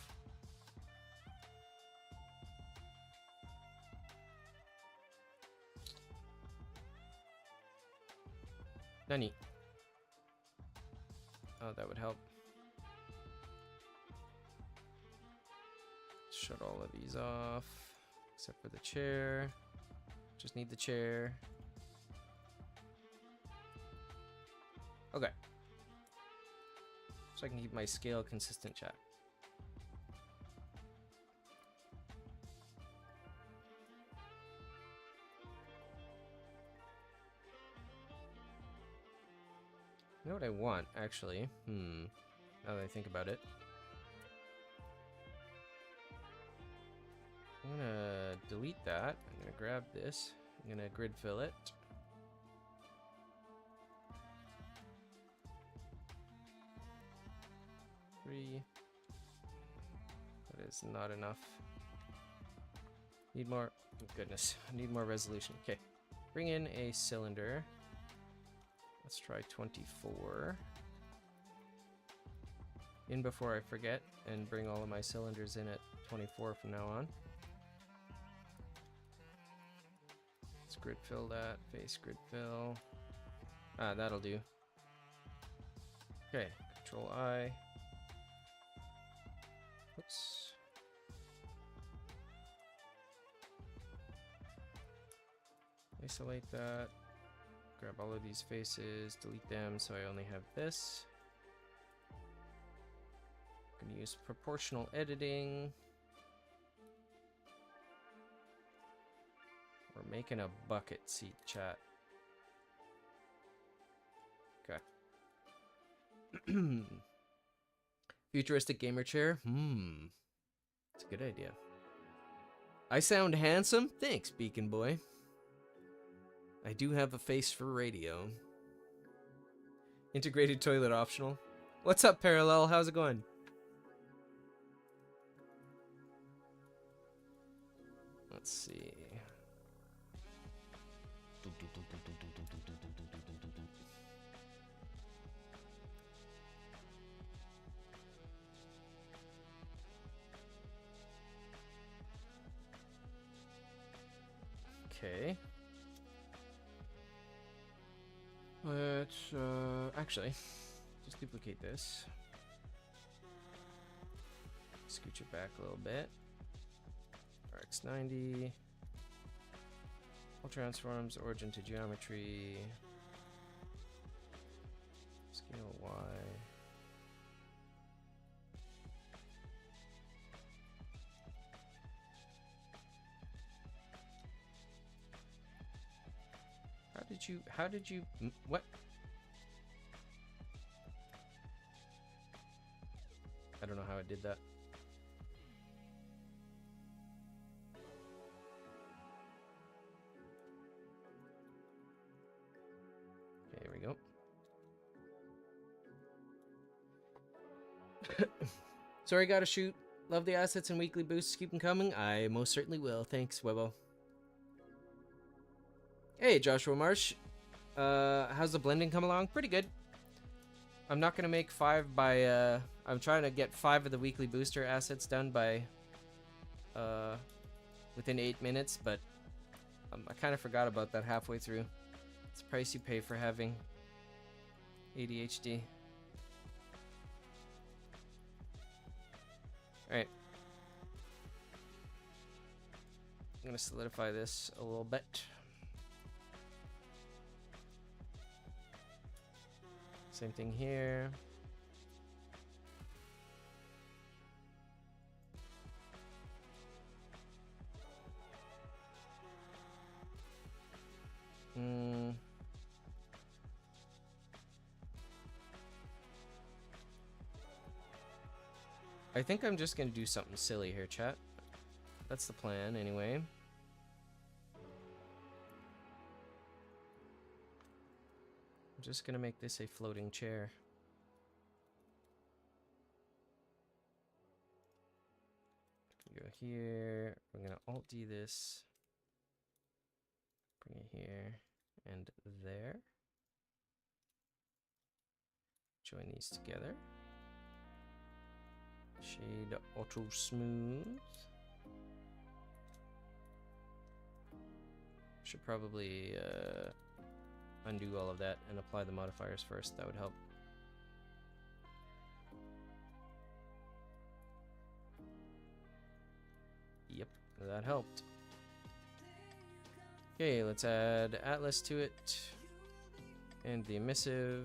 Nani? Oh, that would help. Shut all of these off, except for the chair. Just need the chair. Okay. So I can keep my scale consistent, chat. You know what I want, actually? Now that I think about it. I'm gonna delete that. I'm gonna grab this. I'm gonna grid fill it. Three. That is not enough. Need more. Oh, goodness. I need more resolution. Okay. Bring in a cylinder. Let's try 24. In before I forget, and bring all of my cylinders in at 24 from now on. Let's grid fill that. Face grid fill. Ah, that'll do. Okay. Control I. Oops. Isolate that. Grab all of these faces, delete them, so I only have this. I'm gonna use proportional editing. We're making a bucket seat, chat. Okay. Futuristic gamer chair? It's a good idea. I sound handsome? Thanks, Beacon Boy. I do have a face for radio. Integrated toilet optional. What's up, Parallel? How's it going? Let's see. Okay. Let's actually just duplicate this. Scooch it back a little bit. RX90. All transforms, origin to geometry. Scale Y. How did you, what? I don't know how it did that. Okay, here we go. Sorry, gotta shoot. Love the assets and weekly boosts. Keep them coming. I most certainly will. Thanks, Webbo. Hey, Joshua Marsh. How's the blending come along? Pretty good. I'm not gonna make 5 by, I'm trying to get 5 of the weekly booster assets done by, within 8 minutes, but I kind of forgot about that halfway through. It's the price you pay for having ADHD. Alright. I'm gonna solidify this a little bit. Same thing here. I think I'm just gonna do something silly here, chat. That's the plan, anyway. I'm just gonna make this a floating chair. Go here. We're gonna Alt-D this. Bring it here and there. Join these together. Shade auto smooth. Should probably undo all of that and apply the modifiers first. That would help. Yep, that helped. Okay, let's add Atlas to it and the emissive.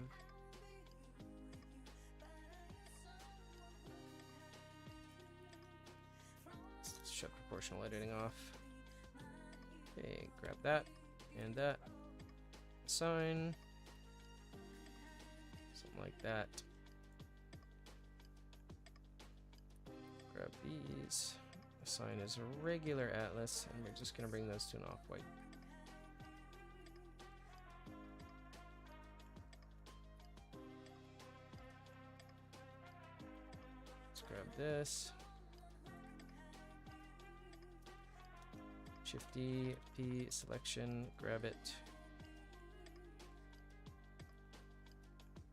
Let's shut proportional editing off. Okay, grab that and that. Assign. Something like that. Grab these. Assign as a regular Atlas, and we're just going to bring those to an off-white. Let's grab this. Shift D, P, selection, grab it.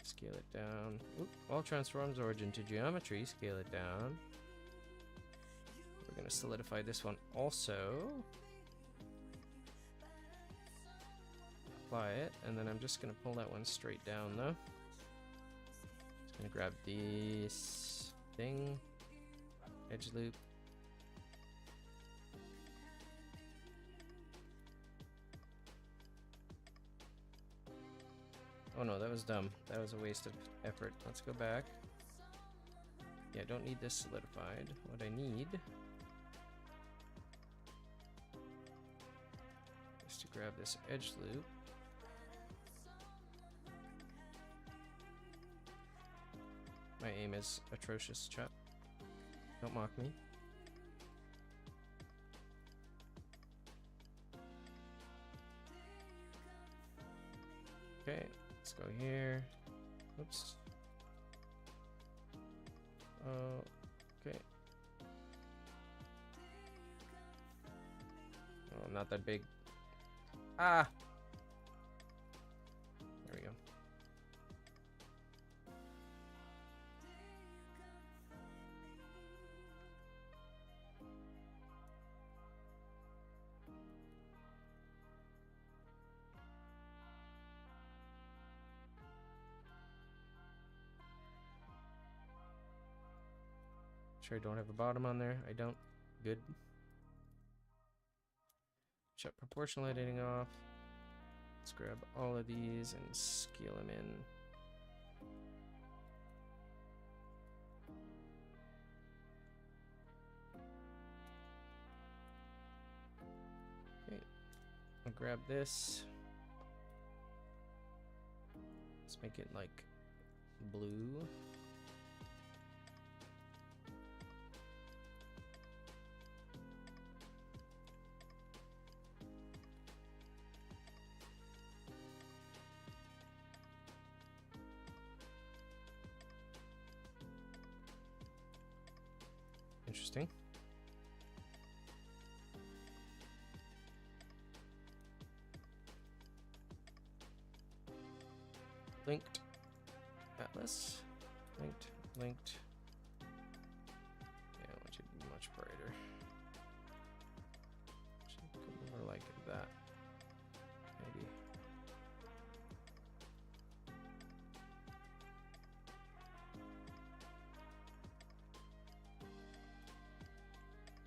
Scale it down. Oop, all transforms origin to geometry. Scale it down. We're going to solidify this one also. Apply it, and then I'm just going to pull that one straight down though. Just going to grab this thing, edge loop. Oh no, that was dumb. That was a waste of effort. Let's go back. Yeah, I don't need this solidified. What I need is to grab this edge loop. My aim is atrocious, chat. Don't mock me. Okay. Let's go here. Oops. Okay. Oh, not that big. Ah! There we go. Sure I don't have a bottom on there. I don't. Good. Shut proportional editing off. Let's grab all of these and scale them in. Okay. I'll grab this. Let's make it like blue. Interesting. Linked. Atlas. Linked. Linked. Yeah, I want you to be much brighter. Should come over like that. Maybe.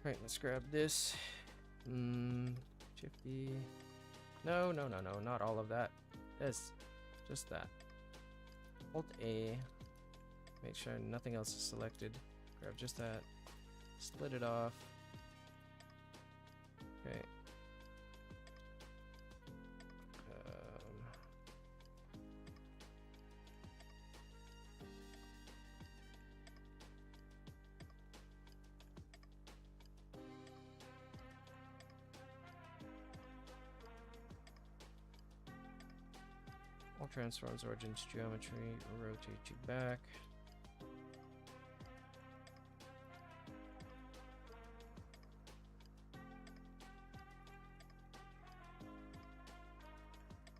Right, let's grab this. 50. No, not all of that. This. Just that. Alt A. Make sure nothing else is selected. Grab just that. Split it off. Okay. All transforms origin to geometry. Rotate you back.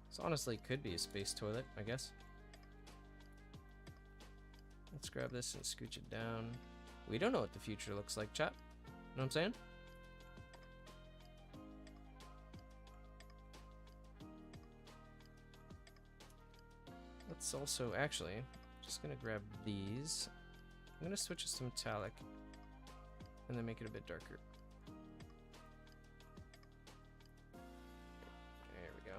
This honestly could be a space toilet, I guess. Let's grab this and scooch it down. We don't know what the future looks like, chat. Know what I'm saying? Let's also, actually, just gonna grab these. I'm gonna switch this to metallic and then make it a bit darker. There we go.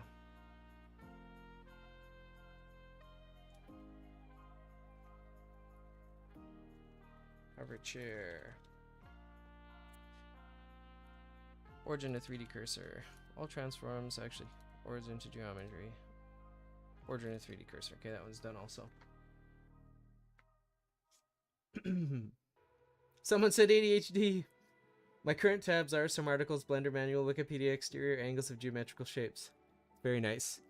Hover chair. Origin to 3D cursor. All transforms, actually, origin to geometry. Origin to 3D cursor. Okay, that one's done also. Someone said ADHD. My current tabs are some articles, Blender manual, Wikipedia, exterior angles of geometrical shapes. Very nice.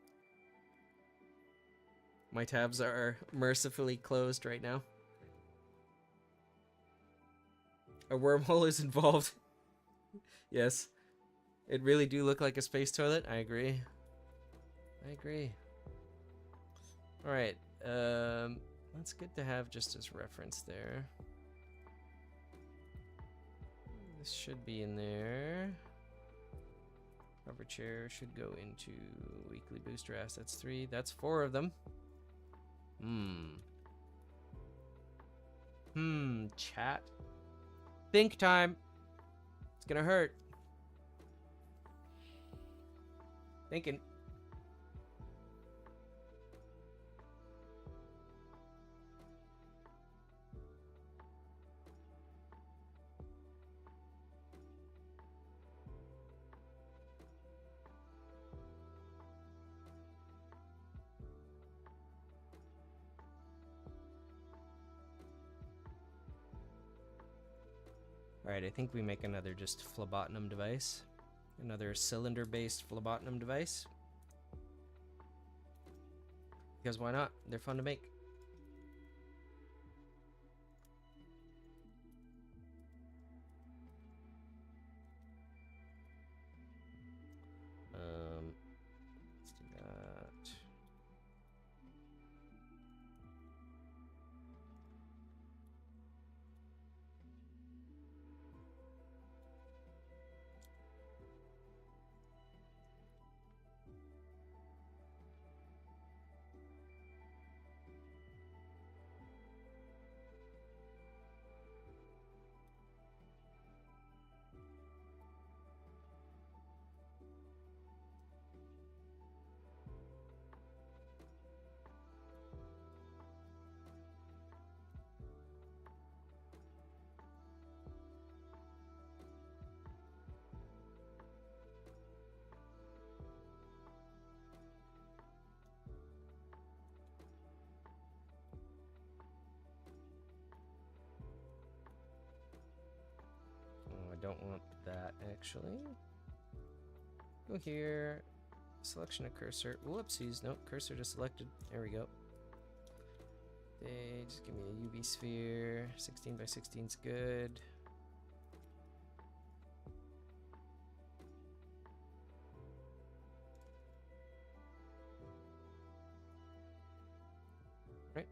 My tabs are mercifully closed right now. A wormhole is involved. Yes. It really do look like a space toilet. I agree. I agree. Alright. That's good to have just as reference there. This should be in there. Hover chair should go into weekly booster assets 3. That's 4 of them. Chat. Think time. It's gonna hurt. Thinking. Alright, I think we make another just phlebotinum device. Another cylinder-based phlebotinum device. Because why not? They're fun to make. don't want that, actually. Go here. Selection of cursor. Whoopsies. Nope, cursor just selected. There we go. They just give me a UV sphere. 16 by 16 is good. Right.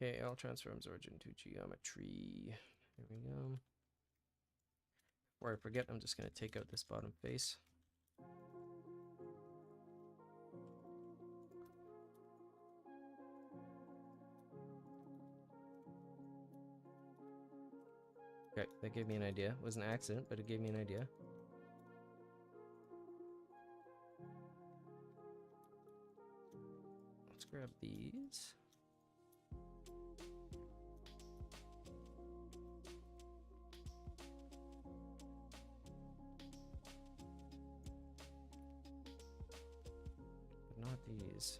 Okay, L transforms origin to geometry. There we go. Before I forget, I'm just going to take out this bottom face. Okay, that gave me an idea. It was an accident, but it gave me an idea. Let's grab these. But not these.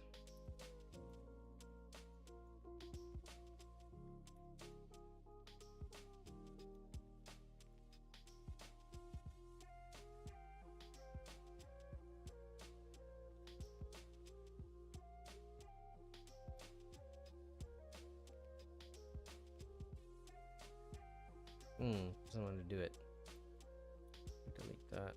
Doesn't want to do it. Delete that.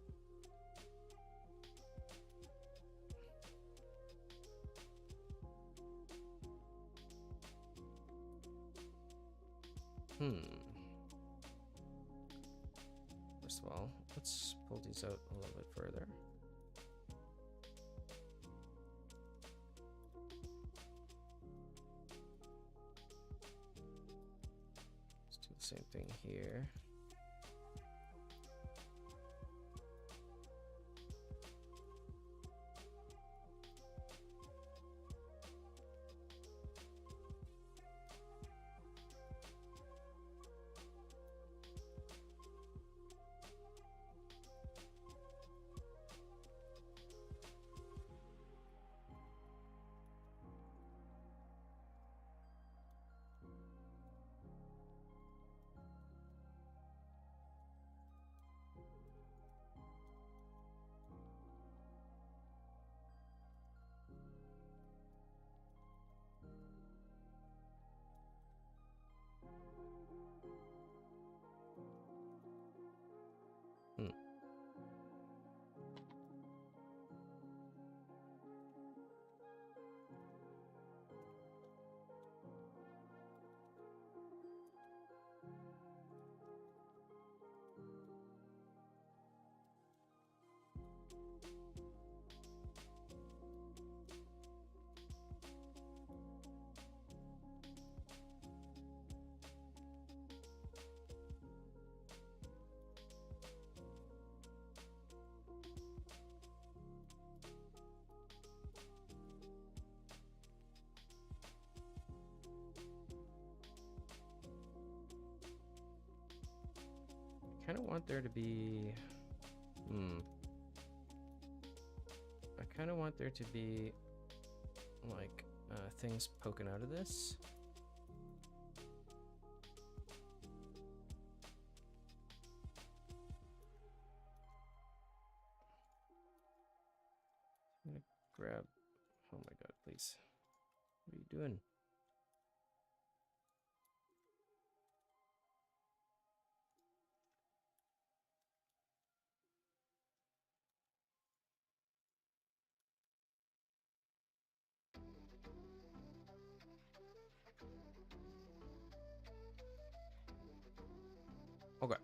First of all, let's pull these out a little bit further. Let's do the same thing here. I kind of want there to be, I kind of want there to be like things poking out of this. I'm gonna grab, oh my god, please. What are you doing? Okay.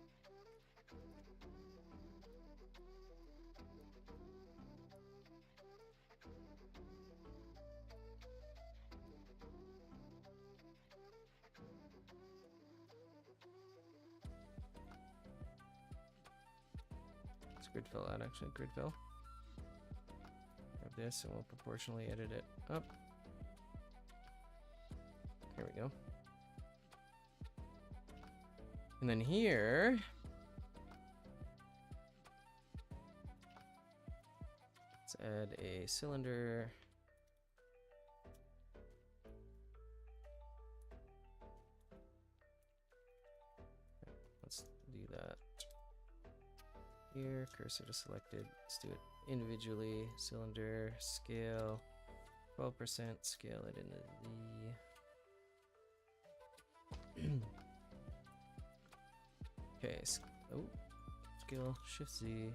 It's grid fill out actually, grid fill. Grab this and we'll proportionally edit it up. There we go. And then here, let's add a cylinder. Let's do that. Here, cursor to selected. Let's do it individually. Cylinder, scale, 12%, scale it into the... Okay, oh, scale, shift Z.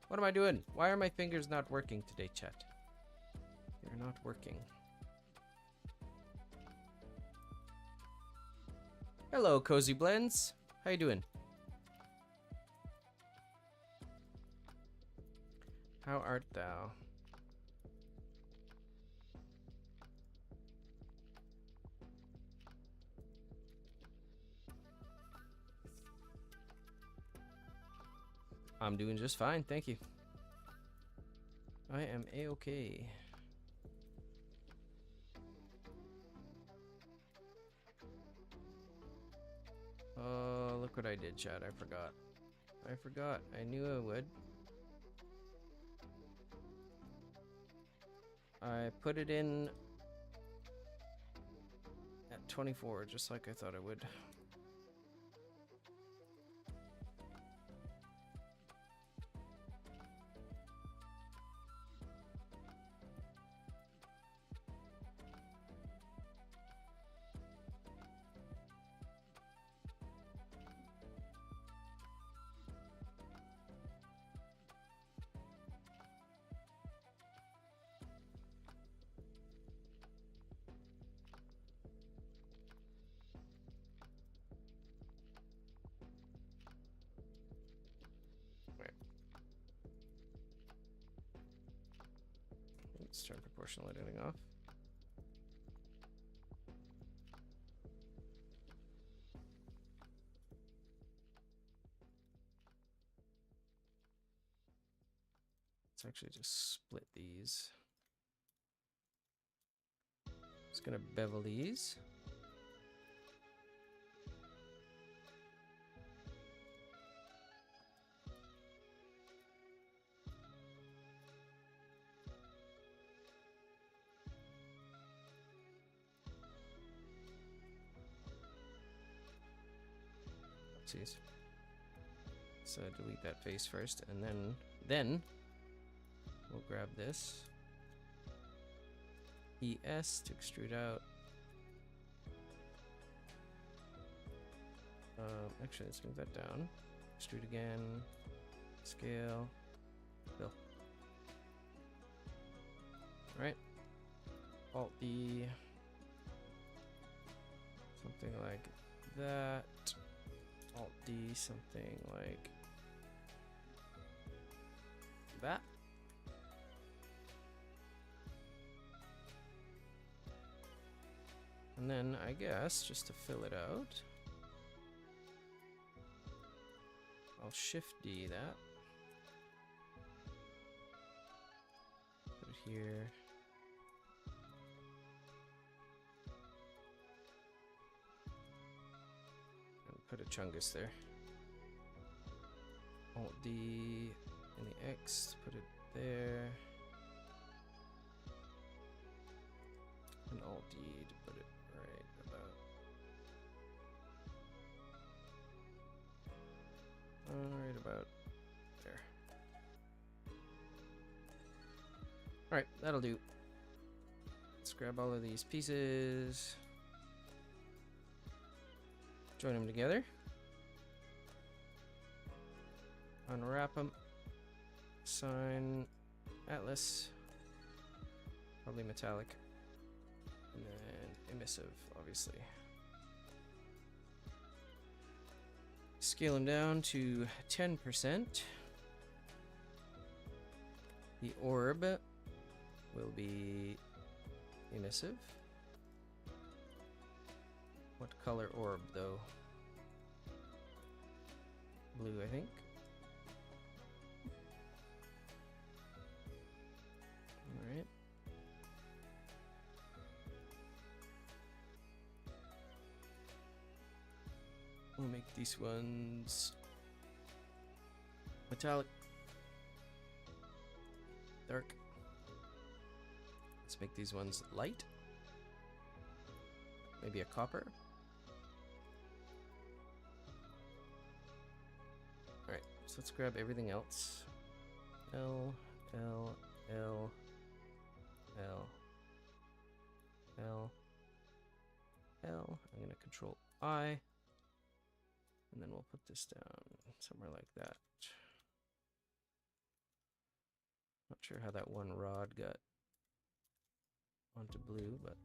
What am I doing? Why are my fingers not working today, chat? They're not working. Hello, Cozy Blends. How you doing? How art thou? I'm doing just fine, thank you. I am a-okay. Oh, look what I did, chat. I forgot. I knew I would. I put it in at 24, just like I thought I would. Let's turn proportional editing off. Let's actually just split these. Just gonna bevel these. Oopsies. So delete that face first, and then we'll grab this. ES to extrude out. Actually, let's move that down. Extrude again. Scale. Fill. Alright. Alt D. Something like that. Alt D, something like that. And then I guess just to fill it out, I'll shift D that. Put it here. Put a chungus there. Alt D in the X, put it there. And Alt D to put it right about there. Alright, that'll do. Let's grab all of these pieces. Join them together. Unwrap them. Sign Atlas. Probably metallic. And then emissive, obviously. Scale them down to 10%. The orb will be emissive. What color orb, though? Blue, I think. Alright. We'll make these ones metallic, dark. Let's make these ones light. Maybe a copper. Alright, so let's grab everything else. L, L, L, L, L, L. I'm going to control I. And then we'll put this down somewhere like that. Not sure how that one rod got onto blue, but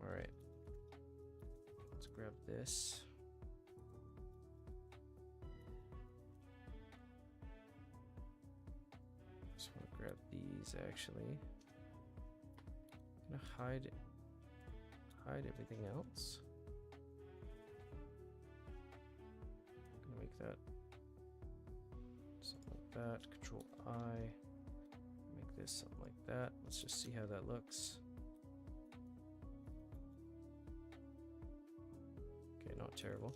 all right. Let's grab this. Just want to grab these actually. I'm gonna hide everything else. Gonna make that something like that. Control I. Make this something like that. Let's just see how that looks. Okay, not terrible.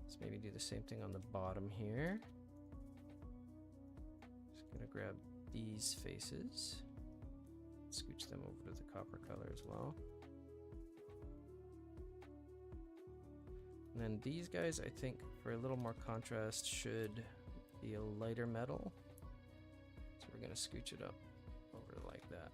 Let's maybe do the same thing on the bottom here. Just gonna grab these faces, scooch them over to the copper color as well. And then these guys, I think, for a little more contrast, should be a lighter metal. So we're gonna scooch it up over like that.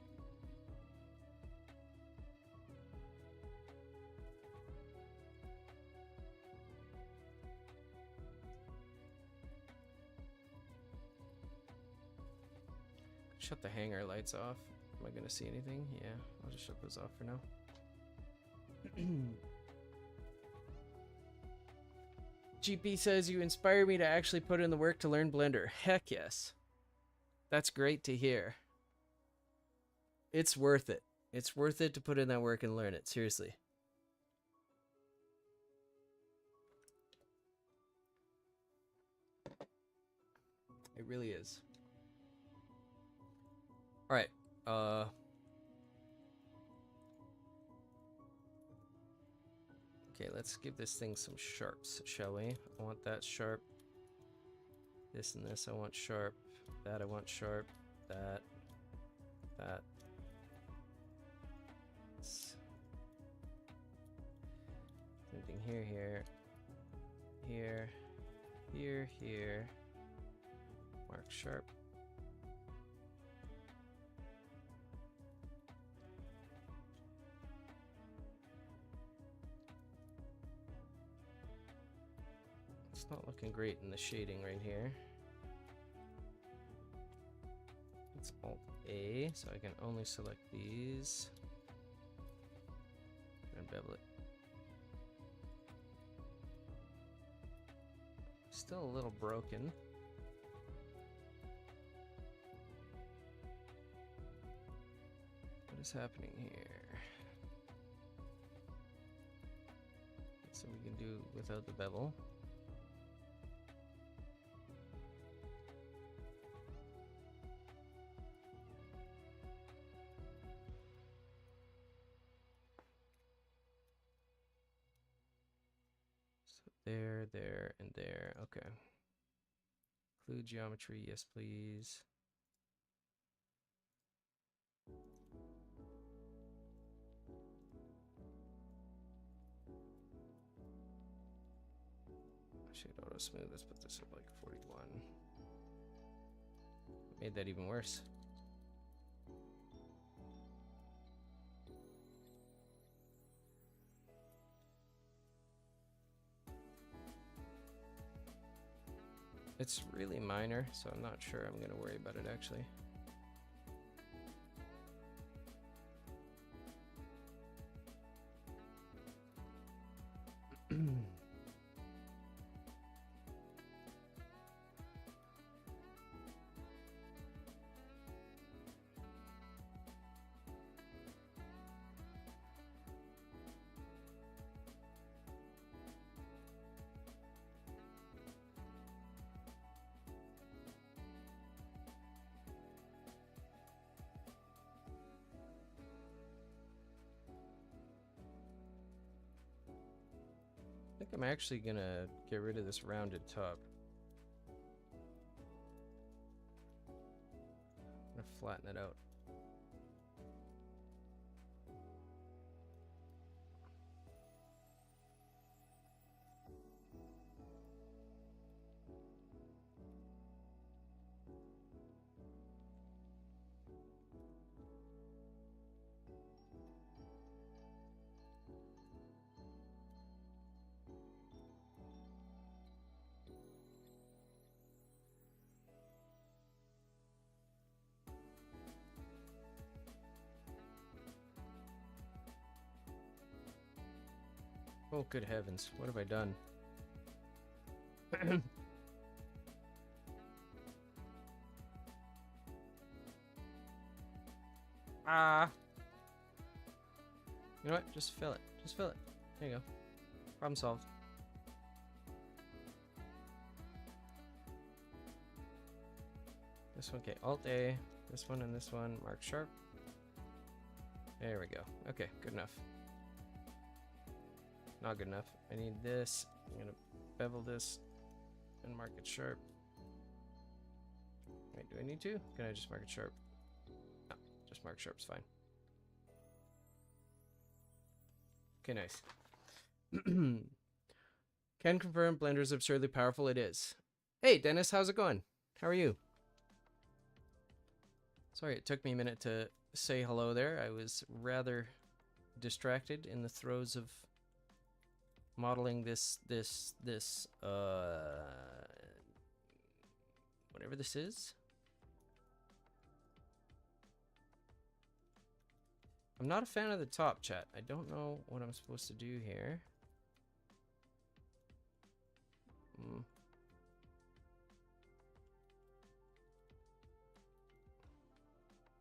Shut the hanger lights off. Am I gonna see anything? Yeah, I'll just shut those off for now. GP says you inspire me to actually put in the work to learn Blender. Heck yes. That's great to hear. It's worth it. It's worth it to put in that work and learn it. Seriously. It really is. All right. Okay, let's give this thing some sharps, shall we? I want that sharp. This and this I want sharp. That I want sharp. That. Same thing here, here. Mark sharp. It's not looking great in the shading right here. It's Alt A, so I can only select these and bevel it. Still a little broken. What is happening here? So we can do without the bevel. There, and there. Okay. Include geometry, yes, please. Shade auto smooth. Let's put this at like 41. Made that even worse. It's really minor, so I'm not sure I'm going to worry about it actually. think I'm actually gonna get rid of this rounded top. I'm gonna flatten it out. Oh, good heavens. What have I done? Ah. You know what? Just fill it. Just fill it. There you go. Problem solved. This one, okay. Alt A. This one and this one. Mark sharp. There we go. Okay, good enough. Not good enough. I need this. I'm gonna bevel this and mark it sharp. Wait, do I need to? Can I just mark it sharp? No, just mark sharp's fine. Okay, nice. Can confirm Blender's absurdly powerful. It is. Hey, Dennis, how's it going? How are you? Sorry, it took me a minute to say hello there. I was rather distracted in the throes of modeling this whatever this is. I'm not a fan of the top, chat. I don't know what I'm supposed to do here.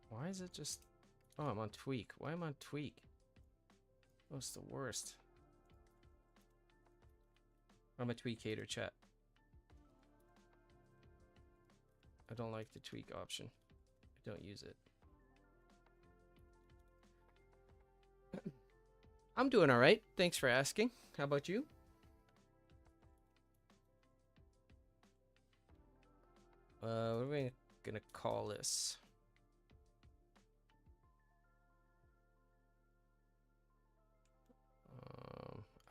Why is it just... Oh, I'm on tweak. Why am I on tweak? Oh, it's the worst. I'm a tweak hater, chat. I don't like the tweak option. I don't use it. I'm doing all right. Thanks for asking. How about you? What are we gonna call this?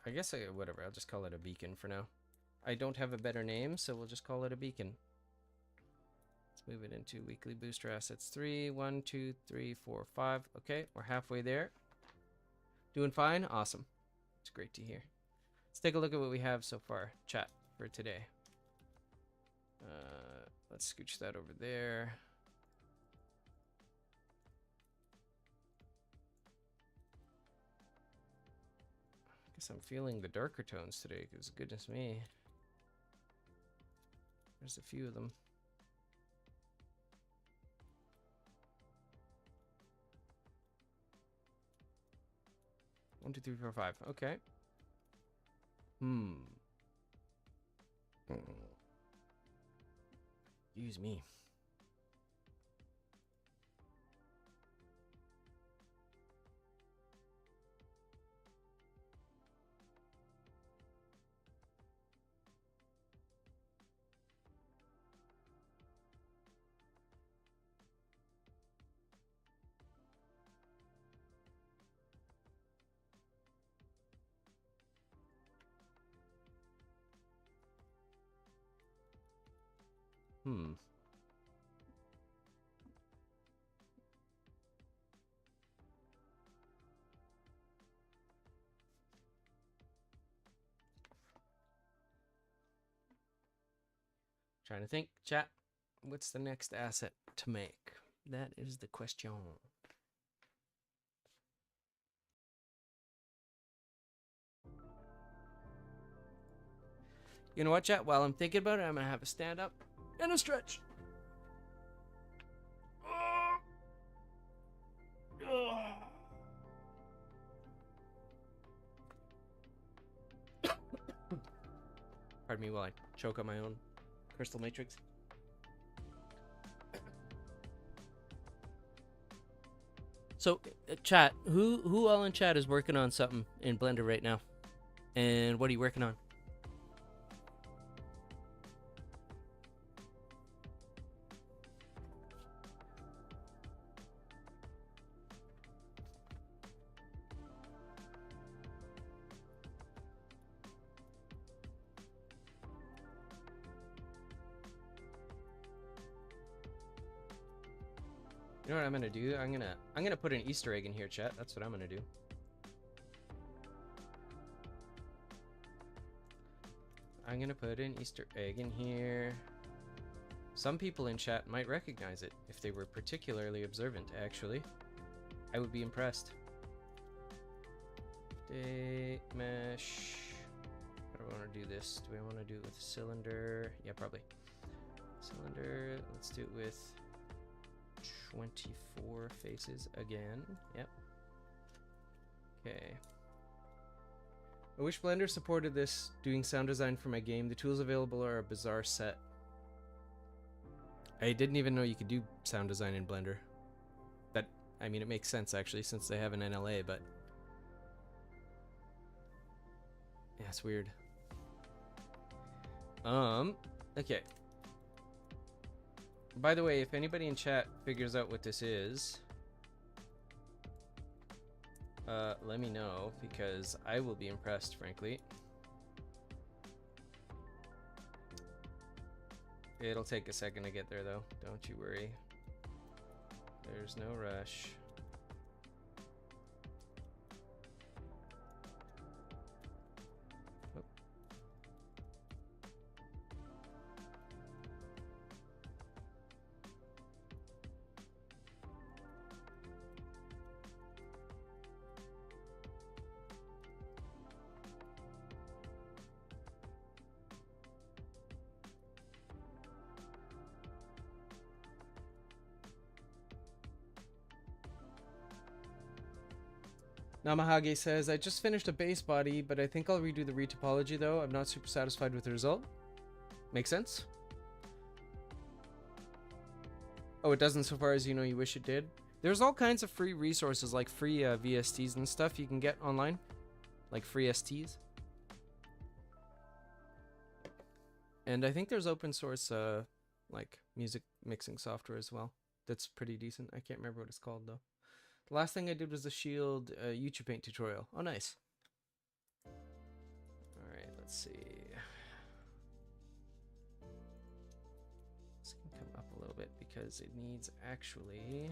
I guess whatever. I'll just call it a beacon for now. I don't have a better name, so we'll just call it a beacon. Let's move it into weekly booster assets 3. 1, 2, 3, 4, 5. Okay, we're halfway there. Doing fine? Awesome. It's great to hear. Let's take a look at what we have so far, chat, for today. Let's scooch that over there. Guess I'm feeling the darker tones today, because goodness me. There's a few of them. One, two, three, four, five. Okay. Excuse me. Trying to think, chat. What's the next asset to make? That is the question. You know what, chat? While I'm thinking about it, I'm gonna have a stand up and a stretch. Pardon me while I choke on my own crystal matrix. So, chat, who all in chat is working on something in Blender right now? And what are you working on? You know what I'm gonna do? I'm gonna put an Easter egg in here, chat. That's what I'm gonna do. I'm gonna put an Easter egg in here. Some people in chat might recognize it if they were particularly observant, actually. I would be impressed. Update mesh. How do I want to do this? Do I want to do it with a cylinder? Yeah, probably. Cylinder. Let's do it with 24 faces again. Yep. Okay. I wish Blender supported this doing sound design for my game. The tools available are a bizarre set. I didn't even know you could do sound design in Blender. That, I mean, it makes sense actually since they have an NLA, but yeah, it's weird. Okay. By the way, if anybody in chat figures out what this is, let me know, because I will be impressed, frankly. It'll take a second to get there, though. Don't you worry. There's no rush. Oh. Namahage says, I just finished a base body, but I think I'll redo the retopology though. I'm not super satisfied with the result. Makes sense. Oh, it doesn't so far as you know you wish it did. There's all kinds of free resources, like free VSTs and stuff you can get online. Like free STs. And I think there's open source like music mixing software as well. That's pretty decent. I can't remember what it's called though. The last thing I did was the Shield YouTube Paint tutorial. Oh, nice. All right, let's see. This can come up a little bit because it needs actually.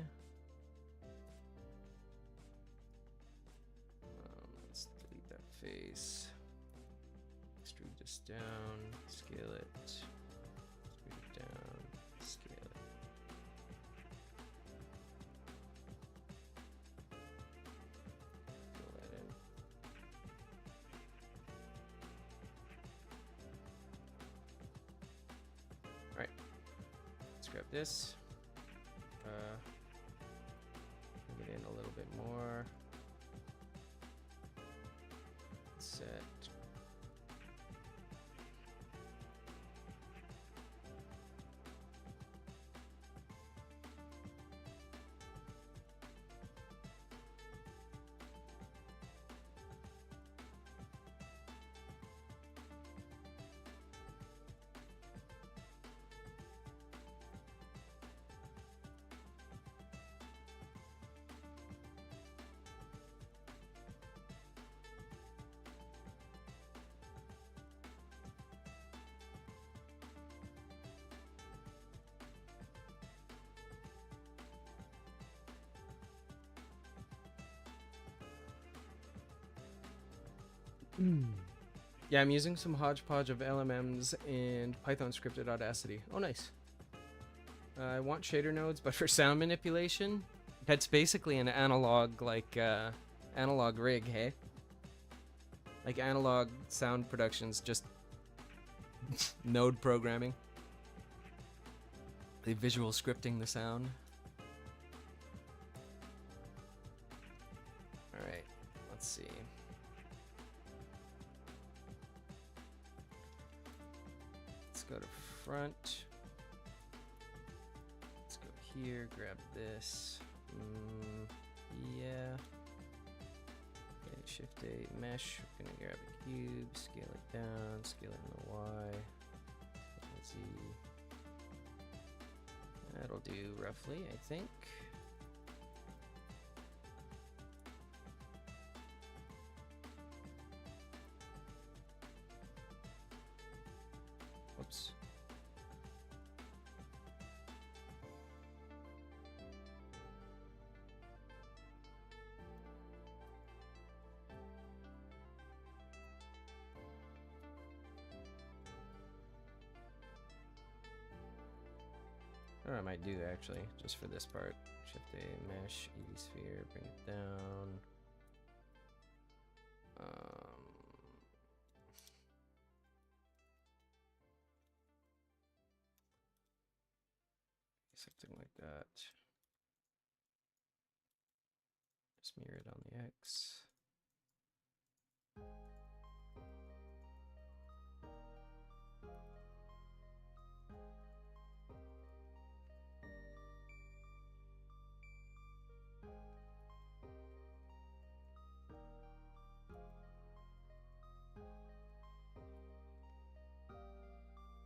Let's delete that face. Extrude this down. Scale it. Extrude it down. Scale it. Grab this, bring it in a little bit more, set. Yeah, I'm using some hodgepodge of LMMs and Python scripted Audacity. Oh, nice. I want shader nodes, but for sound manipulation, that's basically an analog, like, analog rig, hey? Like analog sound productions, just node programming. The visual scripting the sound. Alright, let's see. Go to front. Let's go here, grab this. Yeah. Okay, Shift A, mesh. We're gonna grab a cube, scale it down, scale it in the Y. Z. That'll do roughly, I think. Whoops. Or I might do actually, just for this part. Shift A, mesh, EV sphere, bring it down. Something like that. Just mirror it on the X.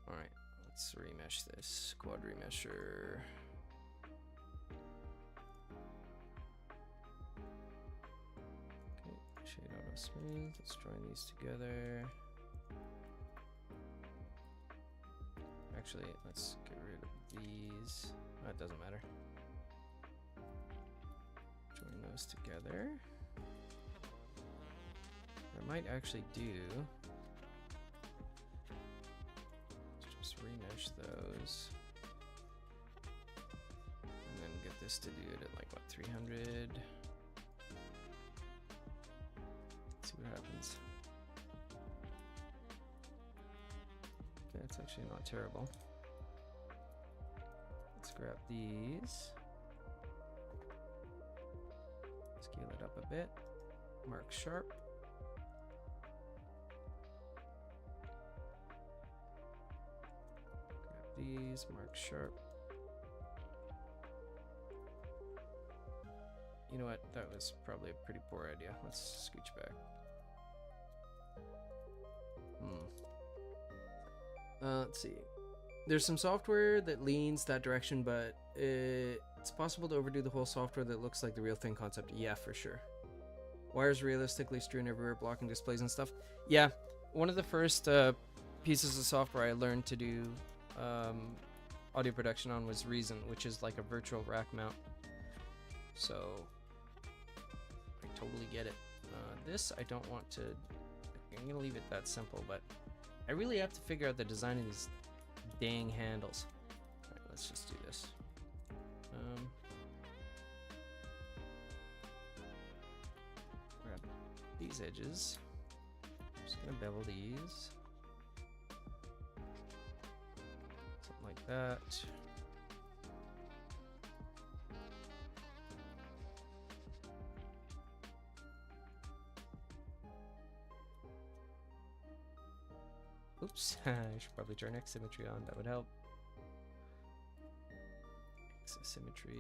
Alright, let's remesh this. Quad remesher. Okay, shade auto smooth. Let's join these together. Actually, let's get rid of these. Oh, it doesn't matter. Join those together. I might actually do. Just remesh those. And then get this to do it at like what, 300? Let's see what happens. Okay, it's actually not terrible. Let's grab these. Scale it up a bit. Mark sharp. Grab these, mark sharp. You know what? That was probably a pretty poor idea. Let's scooch back. Let's see. There's some software that leans that direction, but it's possible to overdo the whole software that looks like the real thing concept. Yeah, for sure. Wires realistically strewn everywhere, blocking displays and stuff. Yeah, one of the first pieces of software I learned to do audio production on was Reason, which is like a virtual rack mount. So I totally get it. This I don't want to. I'm gonna leave it that simple, but I really have to figure out the design of these dang handles. Alright, let's just do this. Grab these edges. Just gonna bevel these. Something like that. Oops, I should probably turn X symmetry on, that would help. X symmetry.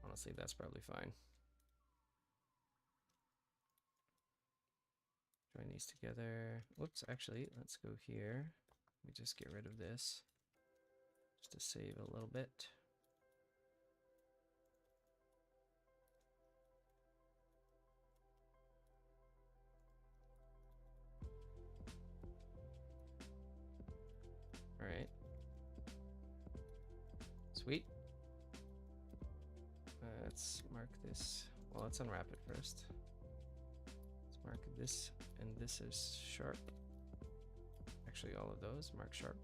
Honestly, that's probably fine. Join these together. Whoops, actually, let's go here. Let me just get rid of this. Just to save a little bit. All right. Sweet. Let's mark this. Well, let's unwrap it first. Let's mark this and this is sharp. Actually, all of those mark sharp.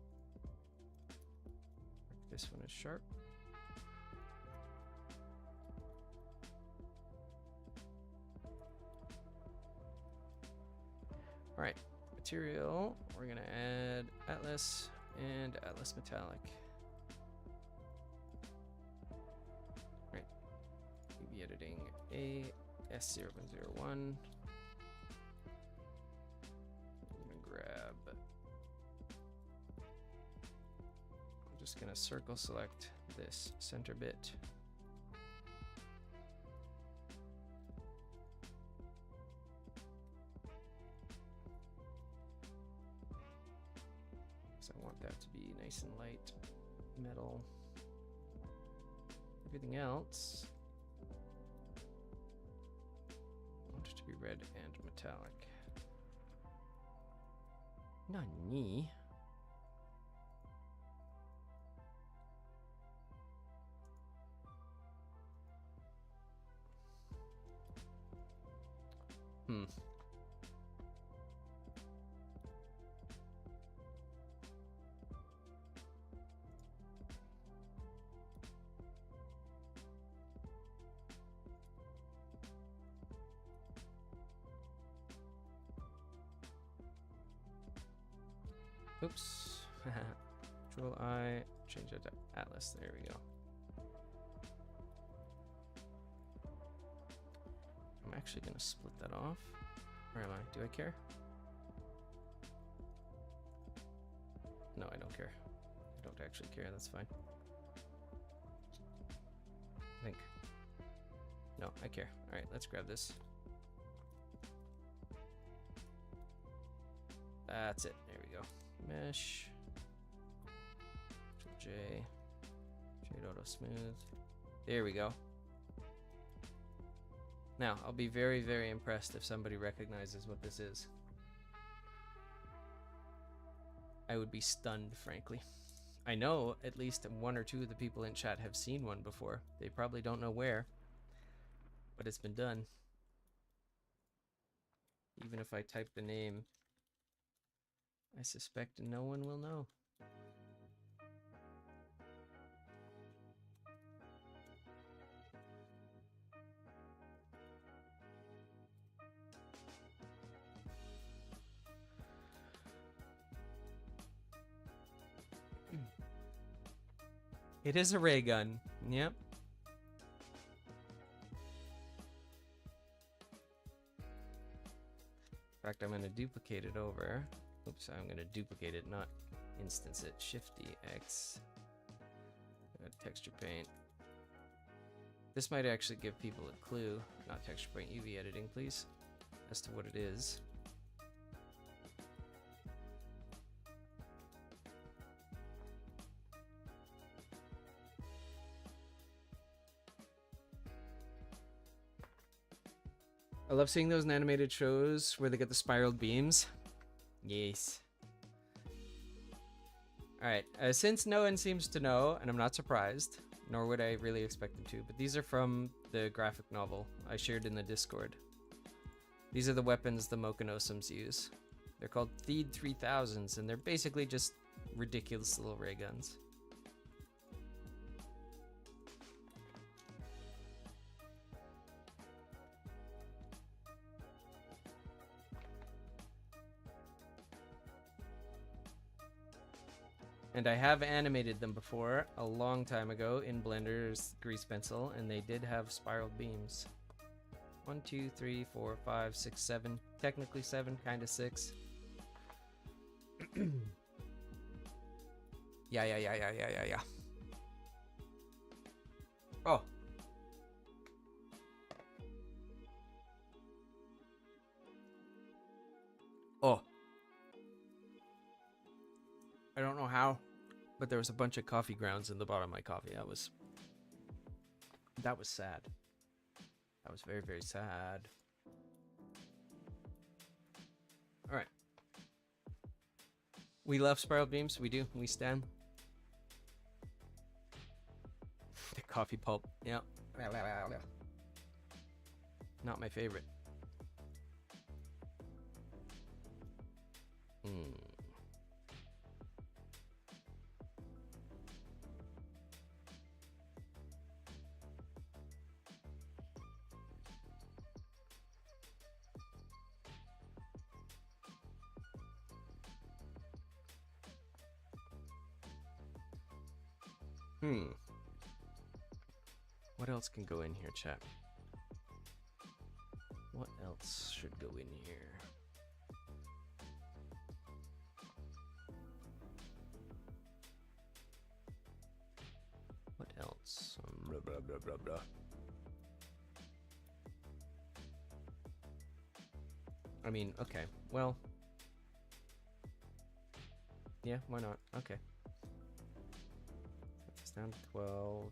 This one is sharp. All right, material, we're gonna add Atlas and Atlas Metallic. All right, we'll be editing AS0.01. I'm gonna grab, I'm just gonna circle select this center bit. I want that to be nice and light metal. Everything else, I want it to be red and metallic. Nani? Hmm. Oops. Control I, change it to Atlas. There we go. I'm actually going to split that off. Where am I? Do I care? No, I don't care. I don't actually care. That's fine. I think. No, I care. All right, let's grab this. That's it. There we go. Mesh. J. Shade auto smooth. There we go. Now, I'll be very, very impressed if somebody recognizes what this is. I would be stunned, frankly. I know at least one or two of the people in chat have seen one before. They probably don't know where, but it's been done. Even if I type the name, I suspect no one will know. It is a ray gun. Yep. In fact, I'm going to duplicate it over. Oops, I'm going to duplicate it, not instance it. Shift-D-X. Texture paint. This might actually give people a clue. Not texture paint, UV editing, please. As to what it is. I love seeing those in animated shows where they get the spiraled beams. Yes. Alright, since no one seems to know, and I'm not surprised, nor would I really expect them to, but these are from the graphic novel I shared in the Discord. These are the weapons the Mokonosums use. They're called Theed 3000s, and they're basically just ridiculous little ray guns. And I have animated them before, a long time ago, in Blender's Grease Pencil, and they did have spiraled beams. 1, 2, 3, 4, 5, 6, 7. Technically 7, kind of 6. Yeah. Oh. Oh. I don't know how, but there was a bunch of coffee grounds in the bottom of my coffee. That was sad. That was very, very sad. All right. We love spiral beams. We do. We stand. The coffee pulp. Yeah. Not my favorite. What else can go in here, chat? What else should go in here? What else? Blah, blah, blah, blah, blah. I mean, okay. Well. Yeah, why not? Okay. It's down to 12.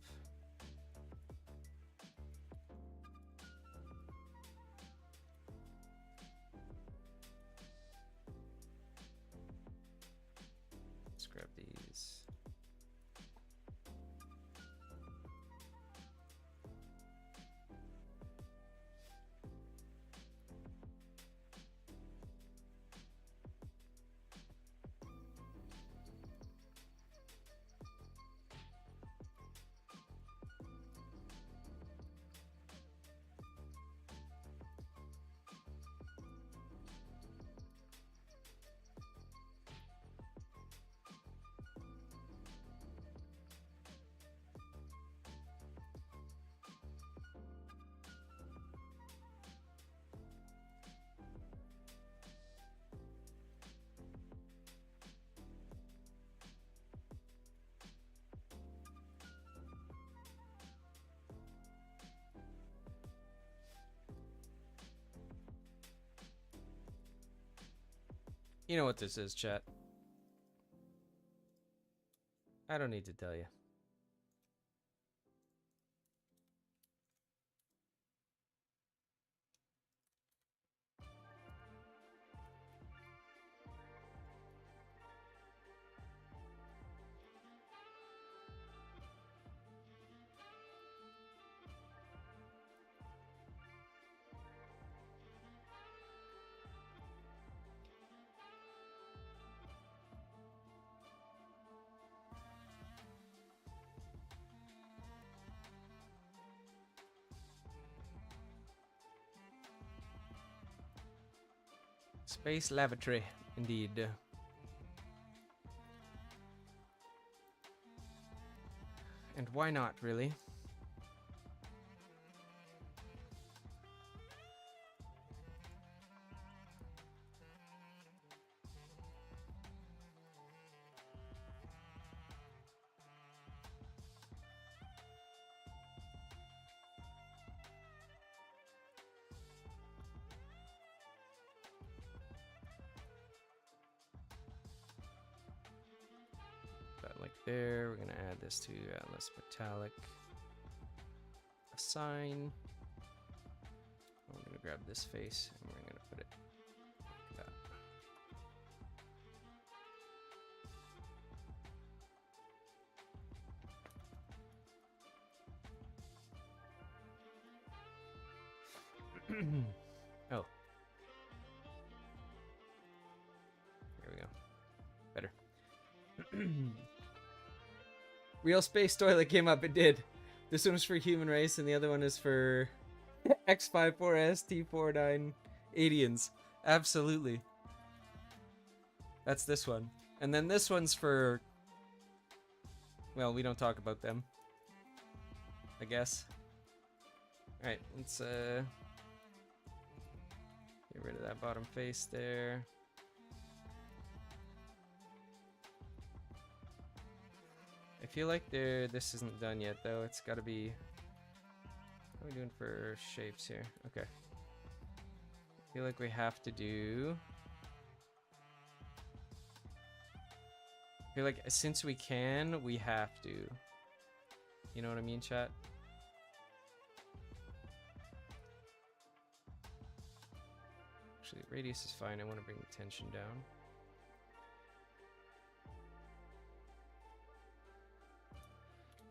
Let's grab these. You know what this is, chat. I don't need to tell you. Space lavatory, indeed. And why not, really? That like there. We're gonna add this to Atlas Metallic. Assign. I'm gonna grab this face and we're gonna put it like that. Oh. There we go. Better. Real space toilet came up. It did. This one is for human race, and the other one is for X54S T49 aliens. Absolutely. That's this one. And then this one's for... Well, we don't talk about them, I guess. Alright, let's get rid of that bottom face there. I feel like this isn't done yet, though. It's got to be... What are we doing for shapes here? Okay. I feel like we have to do... I feel like since we can, we have to. You know what I mean, chat? Actually, radius is fine. I want to bring the tension down.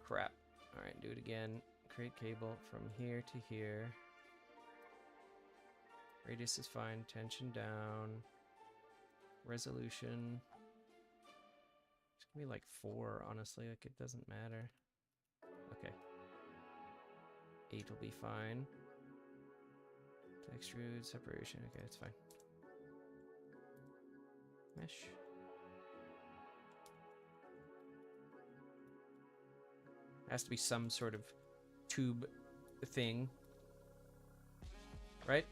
Crap. Alright, do it again. Create cable from here to here. Radius is fine. Tension down. Resolution. It's gonna be like 4, honestly. Like, it doesn't matter. Okay. 8 will be fine. Extrude, separation. Okay, that's fine. Mesh. Has to be some sort of tube thing, right?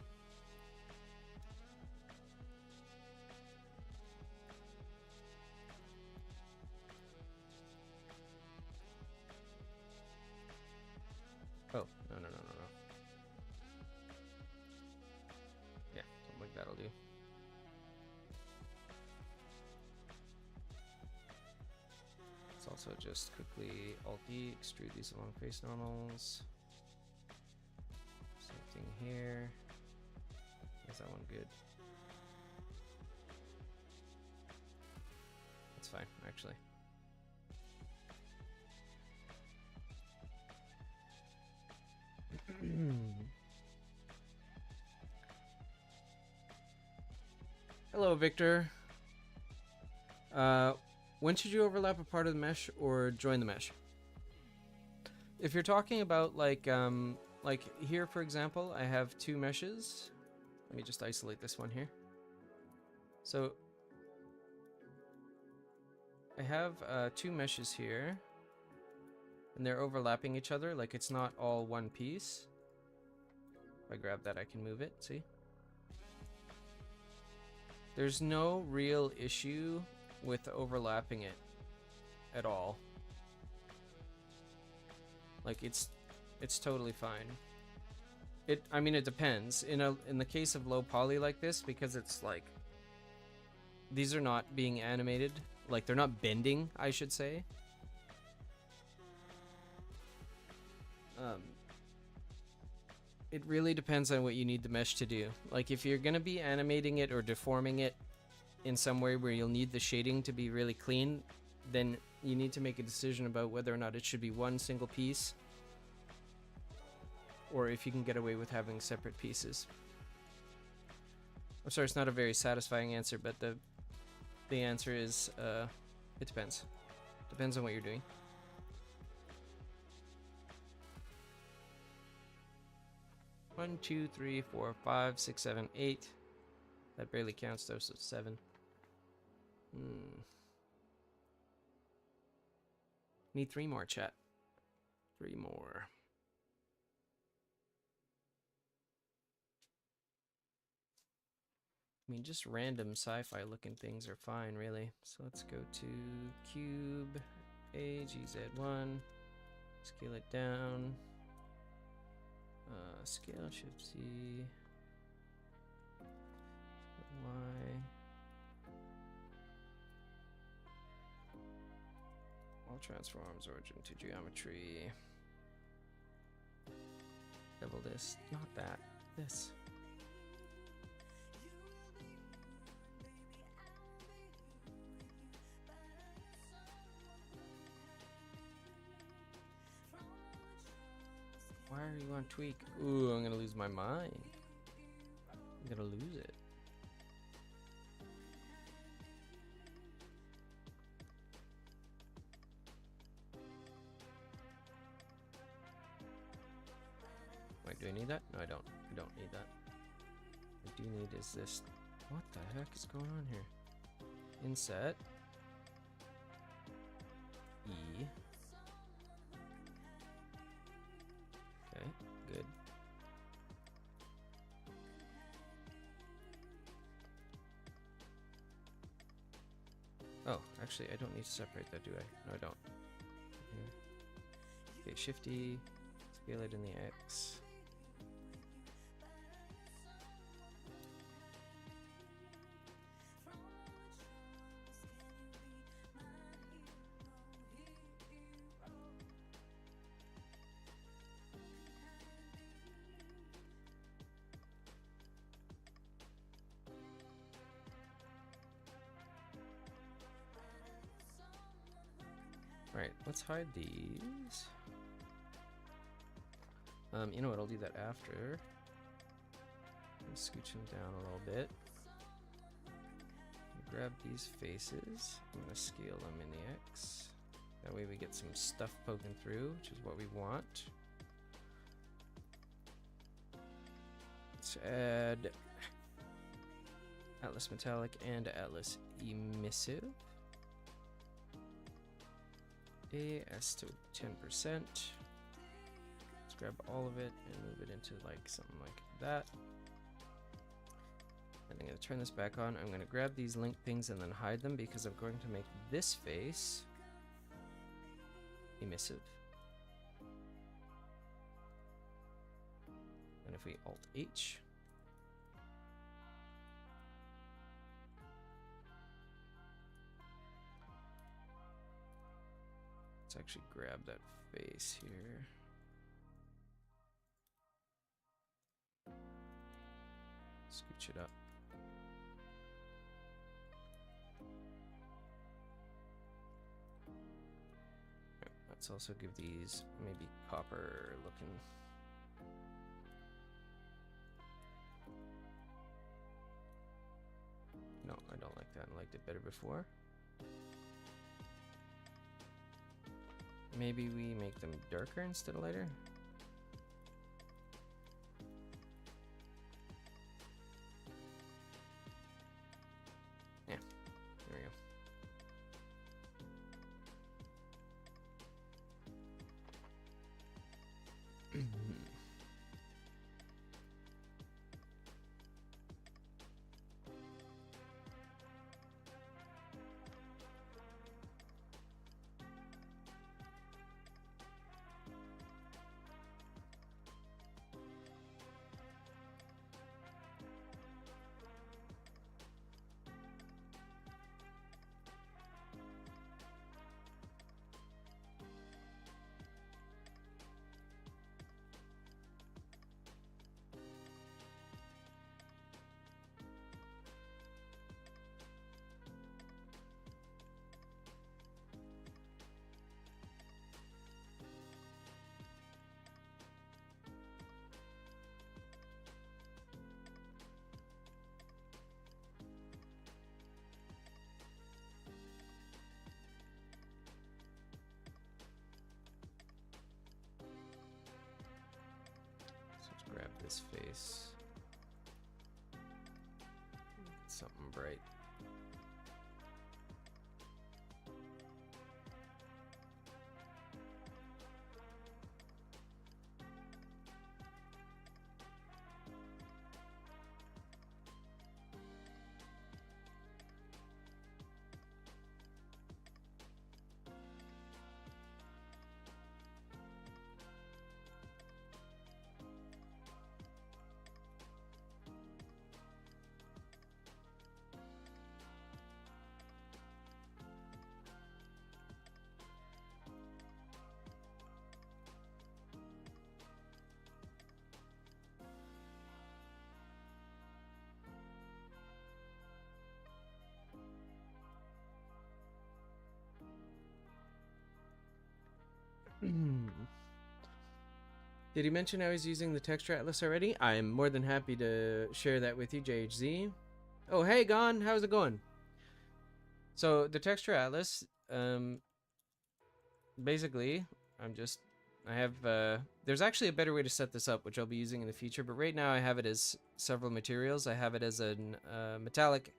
Oh, no. Yeah, something like that'll do. Let's also just quickly Alt-D, extrude these along face normals. Same thing here. Is that one good? That's fine, actually. Hello, Victor. When should you overlap a part of the mesh or join the mesh? If you're talking about like here, for example, I have 2 meshes. Let me just isolate this one here. So I have 2 meshes here, and they're overlapping each other. Like, it's not all one piece. If I grab that, I can move it. See? There's no real issue with overlapping it at all. Like, it's totally fine. I mean, it depends. In the case of low poly like this, because it's like these are not being animated. Like, they're not bending, I should say. It really depends on what you need the mesh to do. Like, if you're going to be animating it or deforming it in some way where you'll need the shading to be really clean, then you need to make a decision about whether or not it should be one single piece, or if you can get away with having separate pieces. I'm sorry, it's not a very satisfying answer, but the answer is, it depends. Depends on what you're doing. One, two, three, 4, 5, 6, 7, 8. That barely counts though, so 7. Need 3 more, chat. 3 more. I mean, just random sci-fi looking things are fine, really. So let's go to cube, AGZ1, scale it down, scale shift Z, Y, all transforms origin to geometry, double this, not that, this. Why are you on tweak? Ooh, I'm gonna lose my mind. I'm gonna lose it. Wait, do I need that? No, I don't. I don't need that. What I do need is this. What the heck is going on here? Inset. E. Okay, good. Oh, actually, I don't need to separate that, do I? No, I don't. Here. Okay, Shift E, scale it in the X. Alright, let's hide these. You know what, I'll do that after. Scooch them down a little bit. Grab these faces. I'm gonna scale them in the X. That way we get some stuff poking through, which is what we want. Let's add Atlas Metallic and Atlas Emissive. AS to 10%. Let's grab all of it and move it into like something like that. And I'm going to turn this back on. I'm going to grab these link things and then hide them because I'm going to make this face emissive. And if we Alt H, let's actually grab that face here. Scooch it up. Let's also give these maybe copper looking. No, I don't like that. I liked it better before. Maybe we make them darker instead of lighter. Yeah, there we go. this face. Something bright. Did he mention I was using the texture atlas already? I'm more than happy to share that with you, JHZ. Oh, hey, Gon, how's it going? So the texture atlas, basically, I have, there's actually a better way to set this up, which I'll be using in the future, but right now I have it as several materials. I have it as a metallic,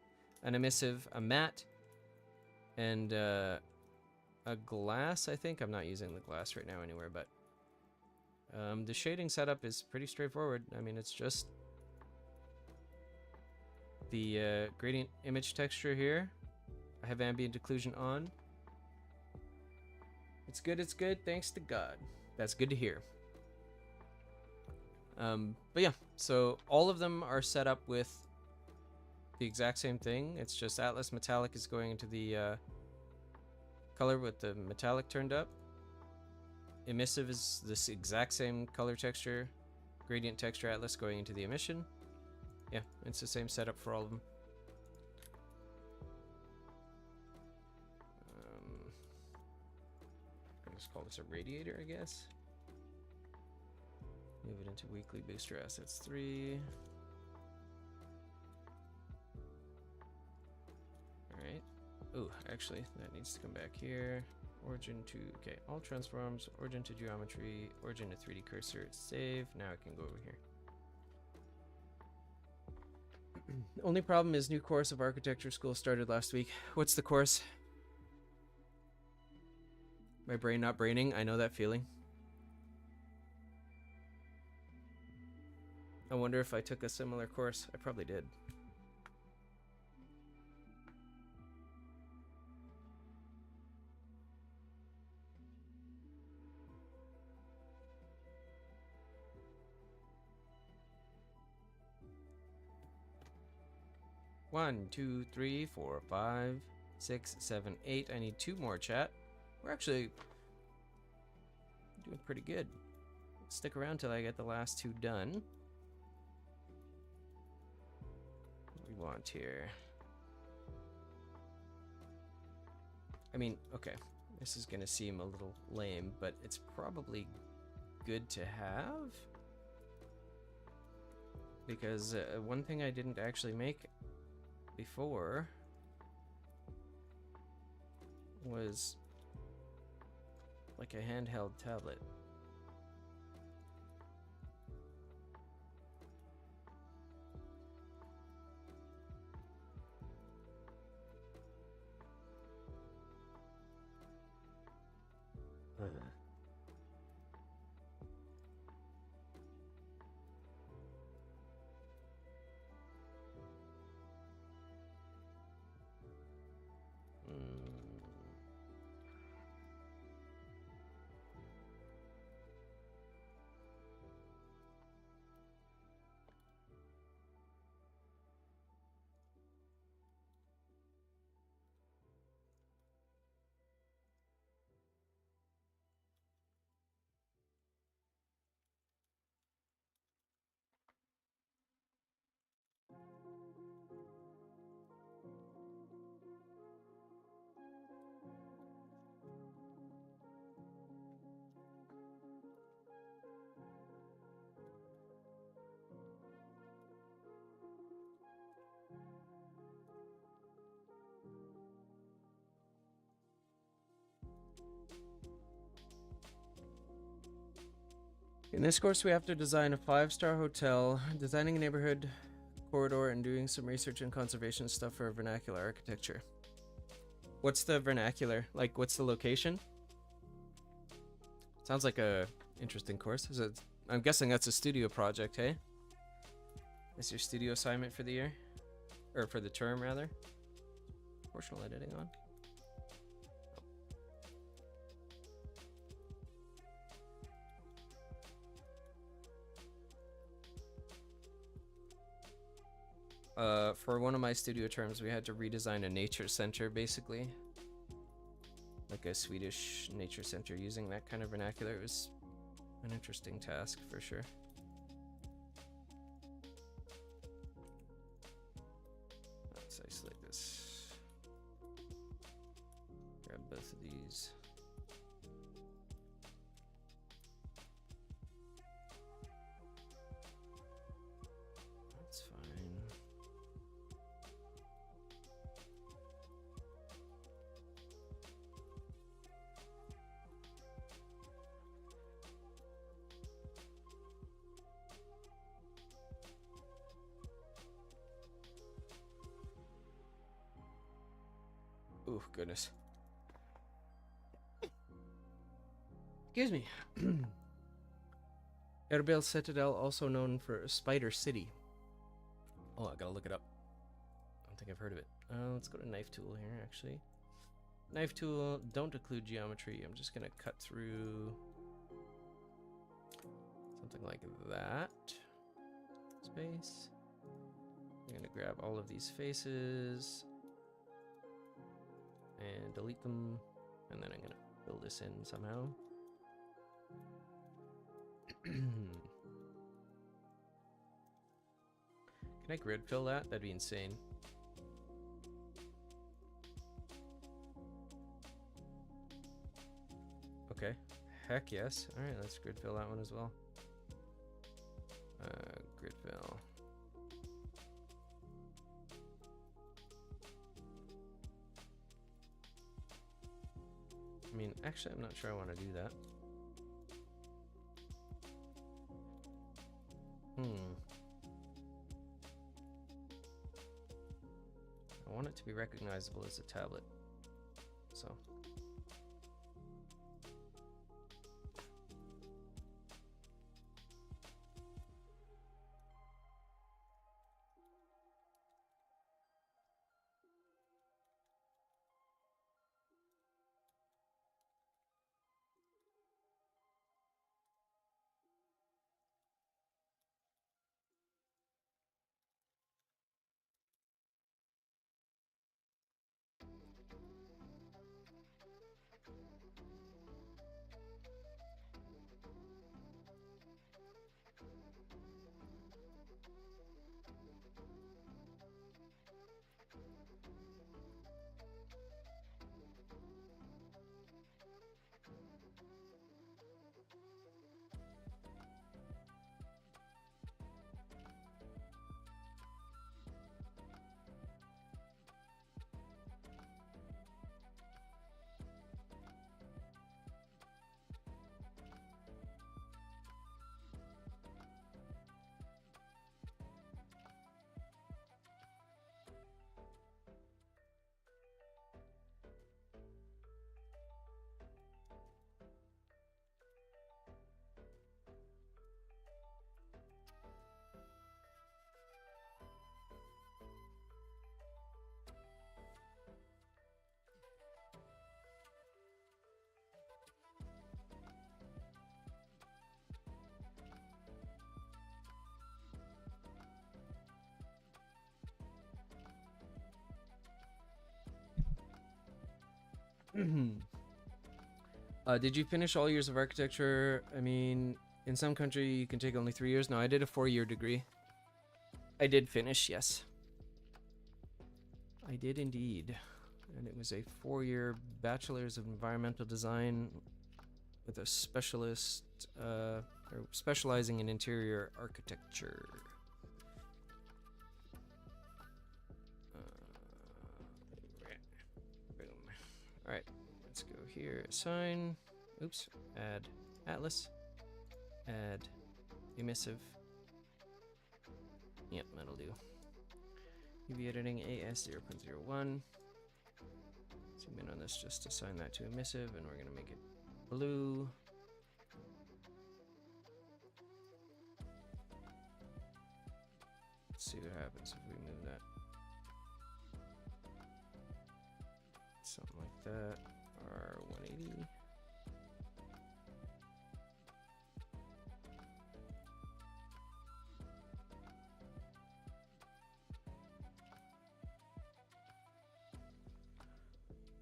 an emissive, a matte, and a glass, I think. I'm not using the glass right now anywhere, but the shading setup is pretty straightforward. I mean, it's just the gradient image texture here. I have ambient occlusion on. It's good, thanks to God. That's good to hear. But yeah, so all of them are set up with the exact same thing. It's just Atlas Metallic is going into the color with the metallic turned up. Emissive is this exact same color texture. Gradient texture Atlas going into the emission. Yeah, it's the same setup for all of them. I'll just call this a radiator, I guess. Move it into weekly booster assets 3. Alright. Ooh, actually, that needs to come back here. Origin to, okay, all transforms, origin to geometry, origin to 3D cursor, save. Now I can go over here. Only problem is new course of architecture school started last week. What's the course? My brain not braining, I know that feeling. I wonder if I took a similar course. I probably did. One, two, three, 4, 5, 6, 7, 8. I need 2 more, chat. We're actually doing pretty good. Stick around till I get the last 2 done. What do we want here? I mean, okay, this is gonna seem a little lame, but it's probably good to have. Because one thing I didn't actually make before was like a handheld tablet. In this course, we have to design a 5-star hotel, designing a neighborhood corridor, and doing some research and conservation stuff for vernacular architecture. What's the vernacular? Like, what's the location? Sounds like a interesting course. I'm guessing that's a studio project, hey? That's your studio assignment for the year? Or for the term, rather? Proportional editing on. For one of my studio terms, we had to redesign a nature center, basically. Like a Swedish nature center using that kind of vernacular. It was an interesting task, for sure. Let's isolate this. Grab both of these. That's fine. Oh, goodness. Excuse me. Erbil Citadel, also known for Spider City. Oh, I gotta look it up. I don't think I've heard of it. Let's go to knife tool here, actually. Knife tool, don't include geometry. I'm just gonna cut through something like that. Space. I'm gonna grab all of these faces and delete them, and then I'm gonna fill this in somehow. Can I grid fill that? That'd be insane. Okay. Heck yes. Alright, let's grid fill that one as well. Grid fill. I mean, actually, I'm not sure I want to do that. I want it to be recognizable as a tablet. So. Did you finish all years of architecture? I mean, in some country you can take only 3 years. No, I did a 4-year degree. I did finish, yes. I did indeed. And it was a 4-year bachelor's of environmental design with a specialist, or specializing in interior architecture. Boom. All right, let's go here. Assign. Oops. Add atlas. add emissive. Yep, that'll do. UV editing AS 0.01. Zoom in on this, just assign that to emissive, and we're going to make it blue. Let's see what happens if we move that. Something like that. Or 180.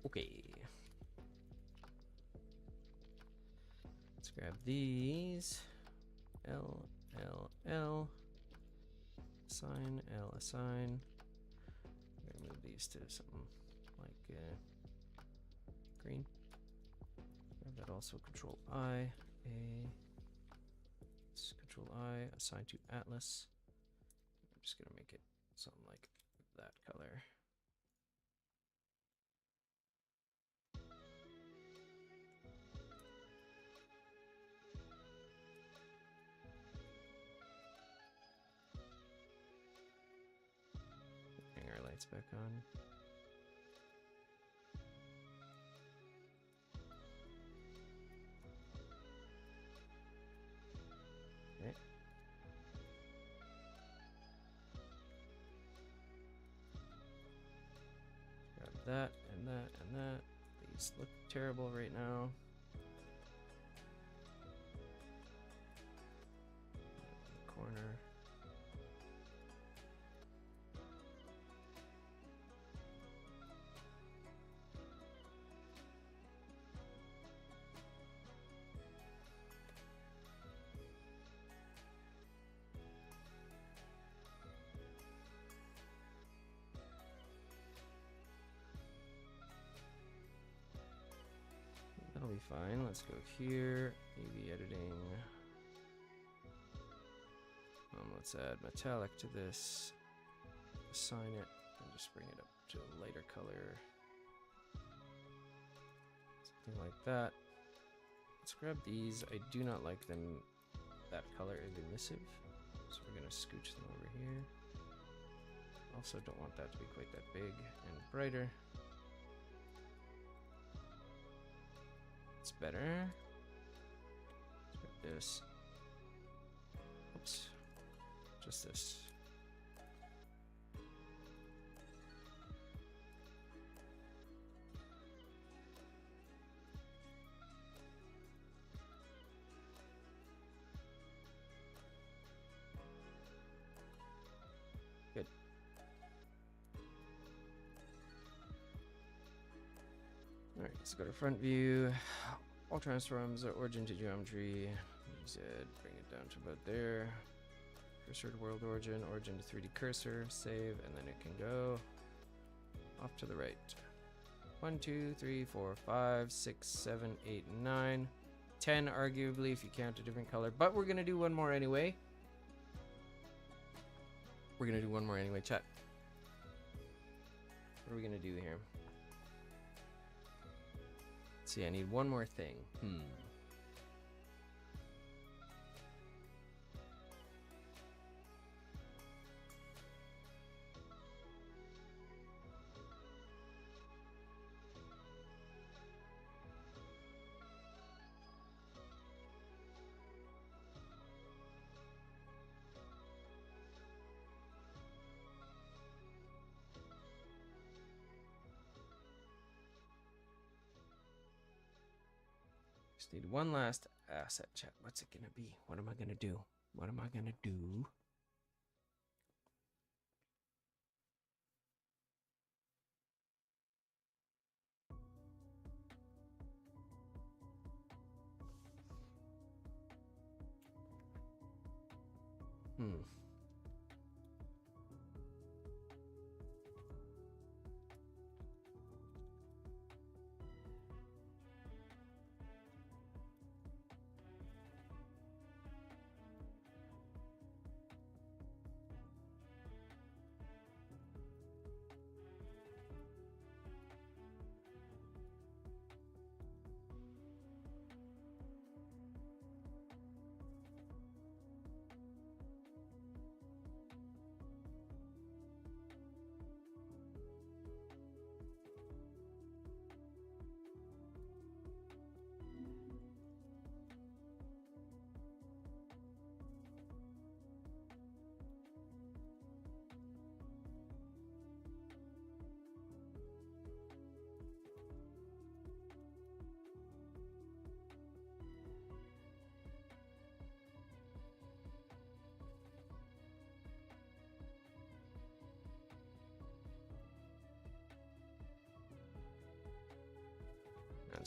Okay. Let's grab these. L, L, L. Assign, L, assign. I'm gonna move these to something like green. Grab that also. Control I, A. Let's Control I, assign to Atlas. I'm just gonna make it something like that color. Back on. Okay. Grab that and that and that. These look terrible right now. Corner. That'll be fine. Let's go here. UV editing. Let's add metallic to this. Assign it and just bring it up to a lighter color. Something like that. Let's grab these. I do not like them. That color is emissive, so we're gonna scooch them over here. Also don't want that to be quite that big and brighter. It's better. Let's grab this. Oops. Just this. Good. All right, let's go to front view. All transforms are origin to geometry. Z, bring it down to about there. Cursor to world origin, origin to 3D cursor, save, and then it can go off to the right. 1, 2, 3, 4, 5, 6, 7, 8, 9, 10, arguably, if you count a different color. But we're gonna do one more anyway. We're gonna do one more anyway, chat. What are we gonna do here? Let's see, I need one more thing. Just need one last asset, chat. What's it gonna be? What am I gonna do? What am I gonna do?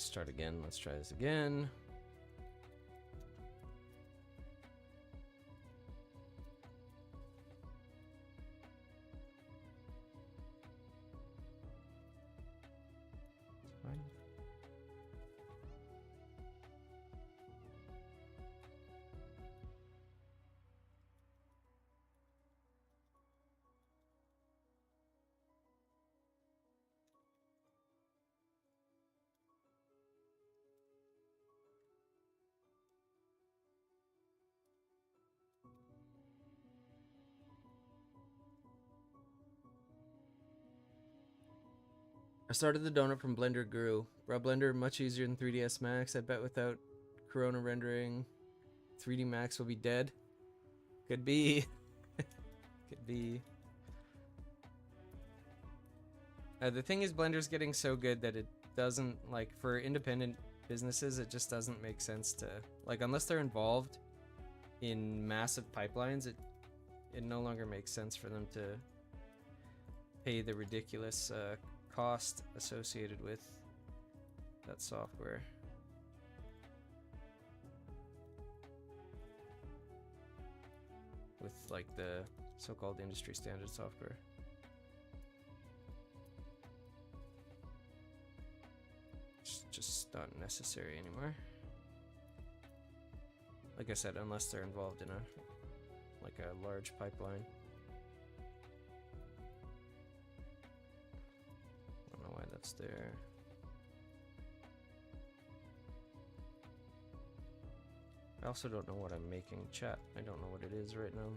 start again. Let's try this again. Fine. I started the donut from Blender Guru. Raw Blender much easier than 3ds Max. I bet without Corona rendering, 3D Max will be dead. Could be. Could be. The thing is, Blender's getting so good that it doesn't, like, for independent businesses, it just doesn't make sense to, like, unless they're involved in massive pipelines, it no longer makes sense for them to pay the ridiculous cost associated with that software. With, like, the so-called industry standard software. It's just not necessary anymore. Like I said, unless they're involved in a large pipeline. I don't know why that's there. I also don't know what I'm making chat. I don't know what it is right now.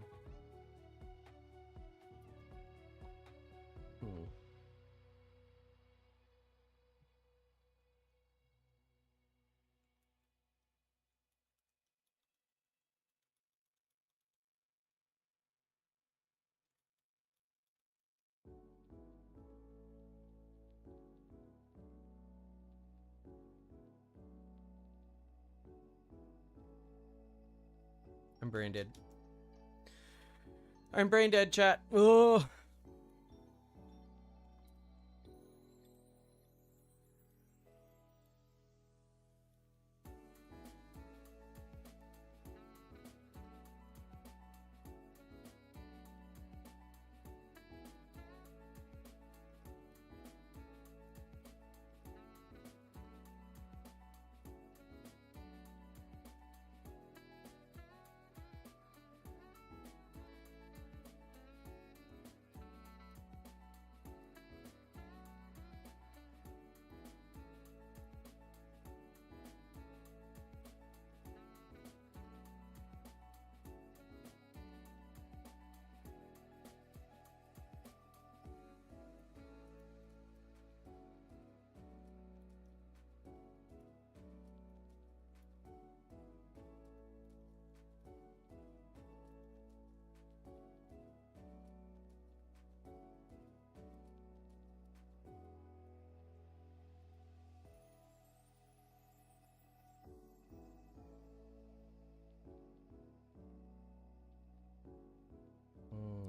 I'm brain dead. I'm brain dead, chat. Oh.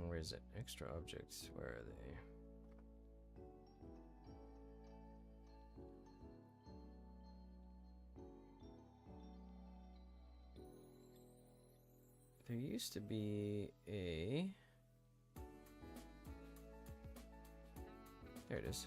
Where is it? Extra objects. Where are they? There used to be a... There it is.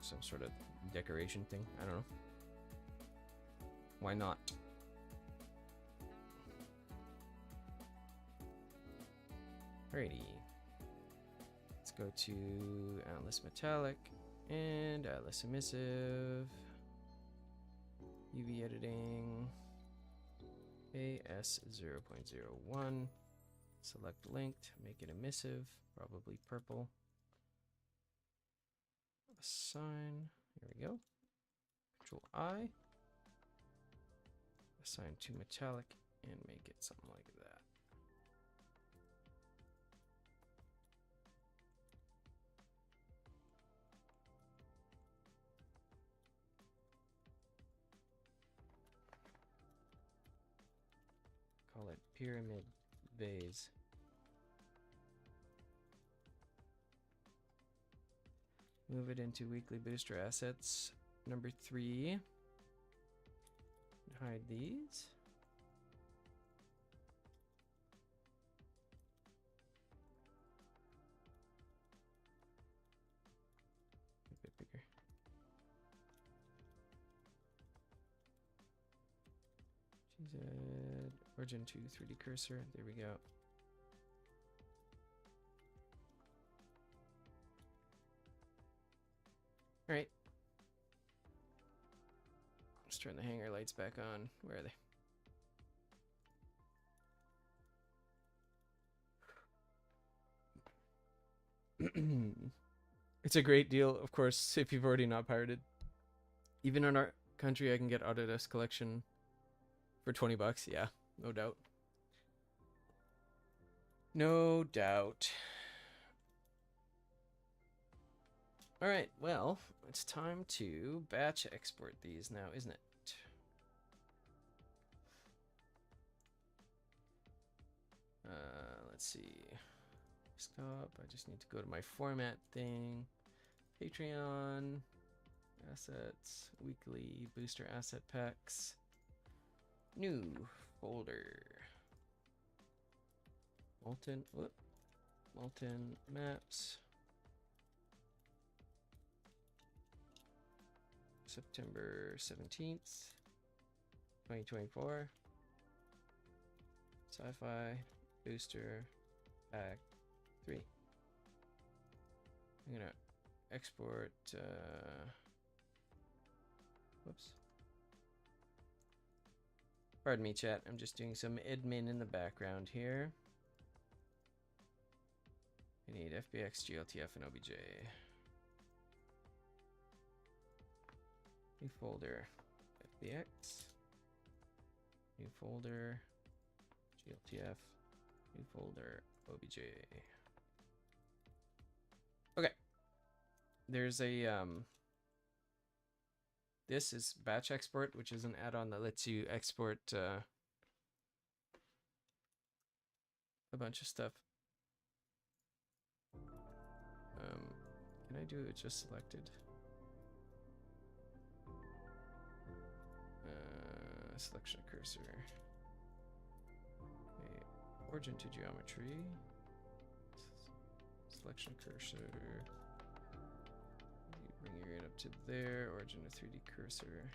Some sort of decoration thing. I don't know. Why not? Alrighty. Let's go to Atlas Metallic and Atlas Emissive. UV editing. AS 0.01. Select linked. Make it emissive. Probably purple. Assign. Here we go. Control I. Assign to metallic and make it something like that. Pyramid vase. Move it into weekly booster assets. Number 3. Hide these. A bit bigger. GZ Origin 2 3D cursor. There we go. All right. Let's turn the hanger lights back on. Where are they? It's a great deal, of course, if you've already not pirated. Even in our country, I can get Autodesk Collection for 20 bucks. Yeah, no doubt. No doubt. All right, well, it's time to batch export these now, isn't it? Let's see. Stop. I just need to go to my format thing. Patreon. Assets. Weekly booster asset packs. New folder. Molten. Whoop. Molten maps. September 17th, 2024. Sci-fi booster pack 3. I'm gonna export whoops. Pardon me, chat. I'm just doing some admin in the background here. I need FBX, GLTF, and OBJ. New folder, FBX. New folder, GLTF. New folder, OBJ. Okay. There's a this is batch export, which is an add-on that lets you export a bunch of stuff. Can I do it just selected? Selection of cursor. Okay. Origin to geometry. Selection cursor. You bring it up to there. Origin to 3D cursor.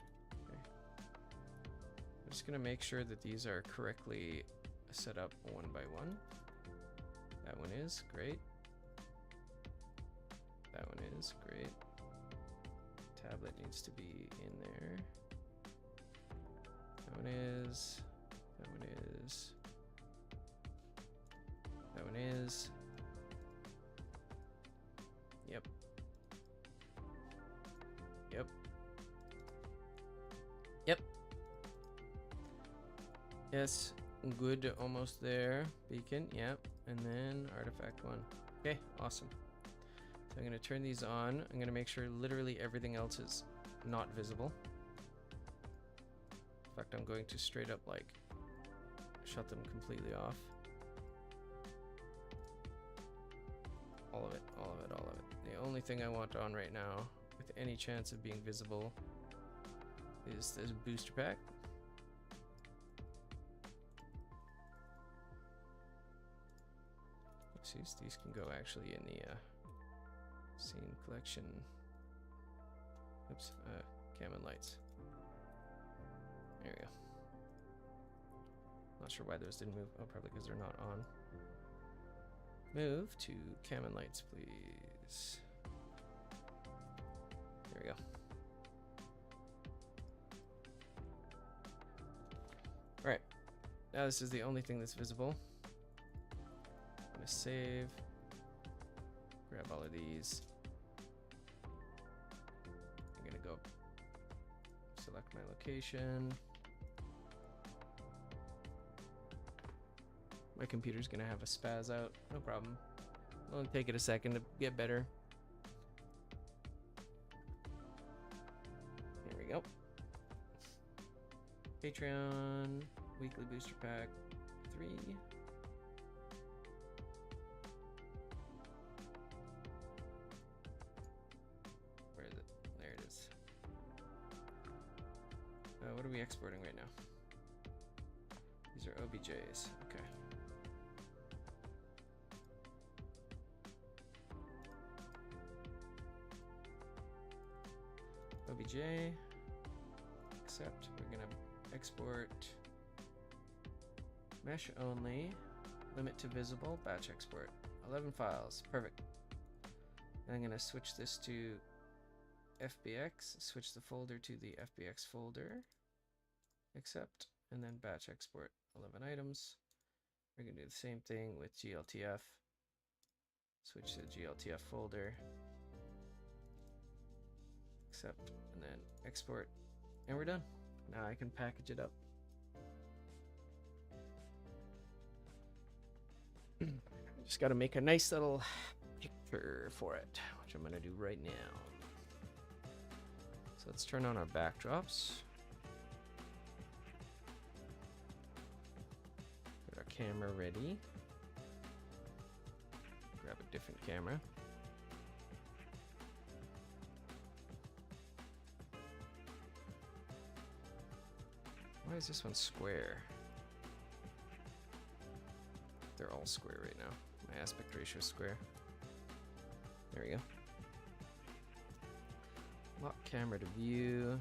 Okay. I'm just gonna make sure that these are correctly set up one by one. That one is great. That one is great. Tablet needs to be in there. That one is. That one is. That one is. Yep. Yep. Yep. Yes. Good. Almost there. Beacon. Yep. And then artifact 1. Okay. Awesome. So I'm going to turn these on. I'm going to make sure literally everything else is not visible. In fact, I'm going to straight up like shut them completely off. All of it, all of it, all of it. The only thing I want on right now with any chance of being visible is this booster pack. Oopsies, these can go actually in the scene collection. Oops, cam and lights. There we go. Not sure why those didn't move. Oh, probably because they're not on. Move to cam and lights, please. There we go. Alright. Now this is the only thing that's visible. I'm gonna save. Grab all of these. I'm gonna go select my location. My computer's gonna have a spaz out. No problem. It'll only take it a second to get better. There we go. Patreon weekly booster pack 3. Where is it? There it is. What are we exporting right now? These are OBJs. Okay. OBJ. Accept. We're gonna export mesh only. Limit to visible. Batch export. 11 files. Perfect. And I'm gonna switch this to FBX. Switch the folder to the FBX folder. Accept. And then batch export 11 items. We're gonna do the same thing with GLTF. Switch to the GLTF folder. Accept, and then export, and we're done. Now I can package it up. Just got to make a nice little picture for it, which I'm gonna do right now. So let's turn on our backdrops. Get our camera ready. Grab a different camera. Why is this one square? They're all square right now. My aspect ratio is square. There we go. Lock camera to view.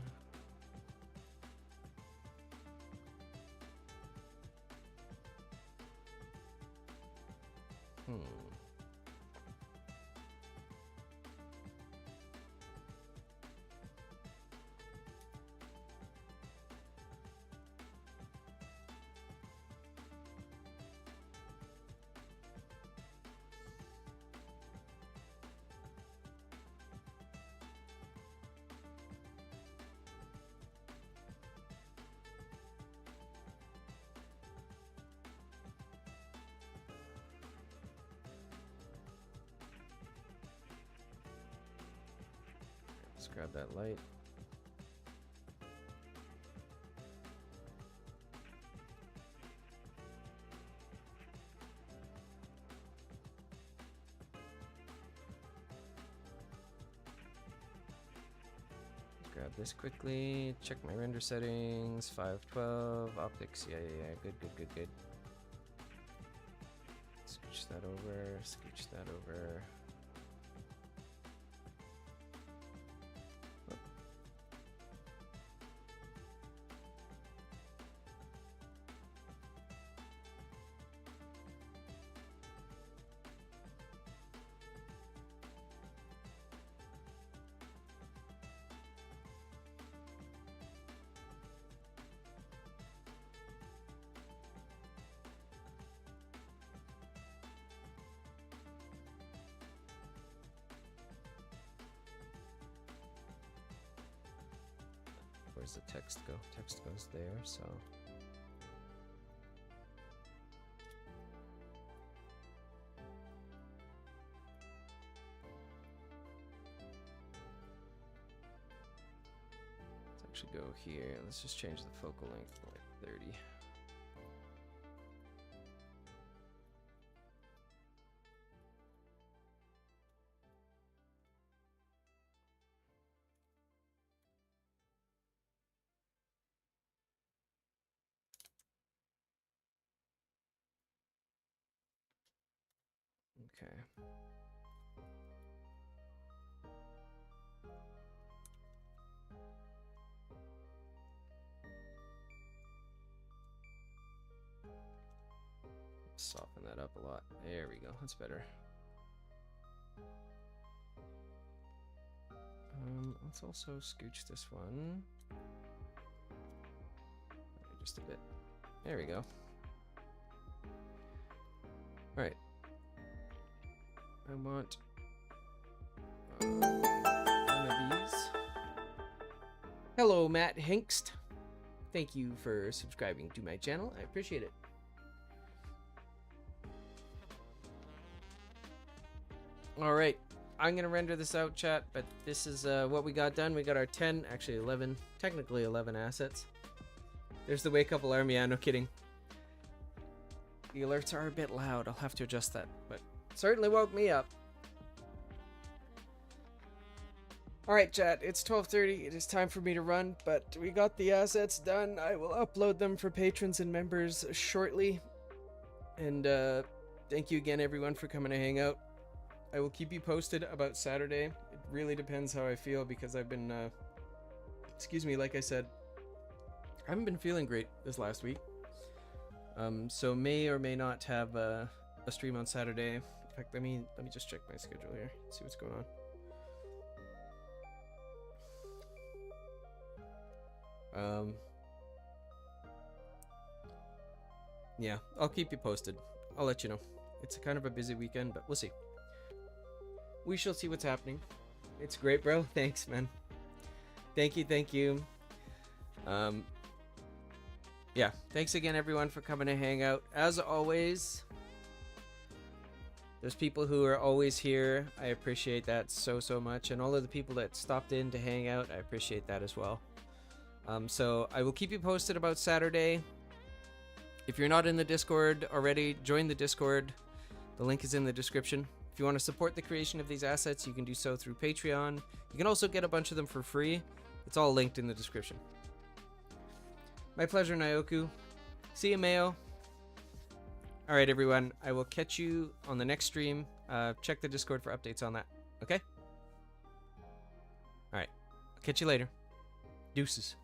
Let's grab that light. Grab this quickly. Check my render settings. 512 optics. Yeah. Good. Scooch that over. Scooch that over. Where's the text go? Text goes there, so. Let's actually go here. Let's just change the focal length to like 30. Okay. Soften that up a lot. There we go. That's better. Let's also scooch this one. Just a bit. There we go. All right. I want one of these. Hello, Matt Hinkst. Thank you for subscribing to my channel. I appreciate it. All right. I'm going to render this out, chat, but this is what we got done. We got our 10, actually 11, technically 11 assets. There's the Wake Up Alarm. Yeah, no kidding. The alerts are a bit loud. I'll have to adjust that, but certainly woke me up. Alright, chat, it's 12:30. It is time for me to run, but we got the assets done. I will upload them for patrons and members shortly. And thank you again, everyone, for coming to hang out. I will keep you posted about Saturday. It really depends how I feel because I've been, excuse me, like I said, I haven't been feeling great this last week. So may or may not have a stream on Saturday. In fact, let me just check my schedule here, see what's going on. Yeah, I'll keep you posted. I'll let you know. It's kind of a busy weekend, but we'll see. We shall see what's happening. It's great, bro. Thanks, man. Thank you. Yeah, thanks again, everyone, for coming to hang out. As always, there's people who are always here. I appreciate that so much. And all of the people that stopped in to hang out, I appreciate that as well. So I will keep you posted about Saturday. If you're not in the Discord already, join the Discord. The link is in the description. If you want to support the creation of these assets, you can do so through Patreon. You can also get a bunch of them for free. It's all linked in the description. My pleasure, Nyoku. See you, Mayo. Alright, everyone. I will catch you on the next stream. Check the Discord for updates on that. Okay? Alright. I'll catch you later. Deuces.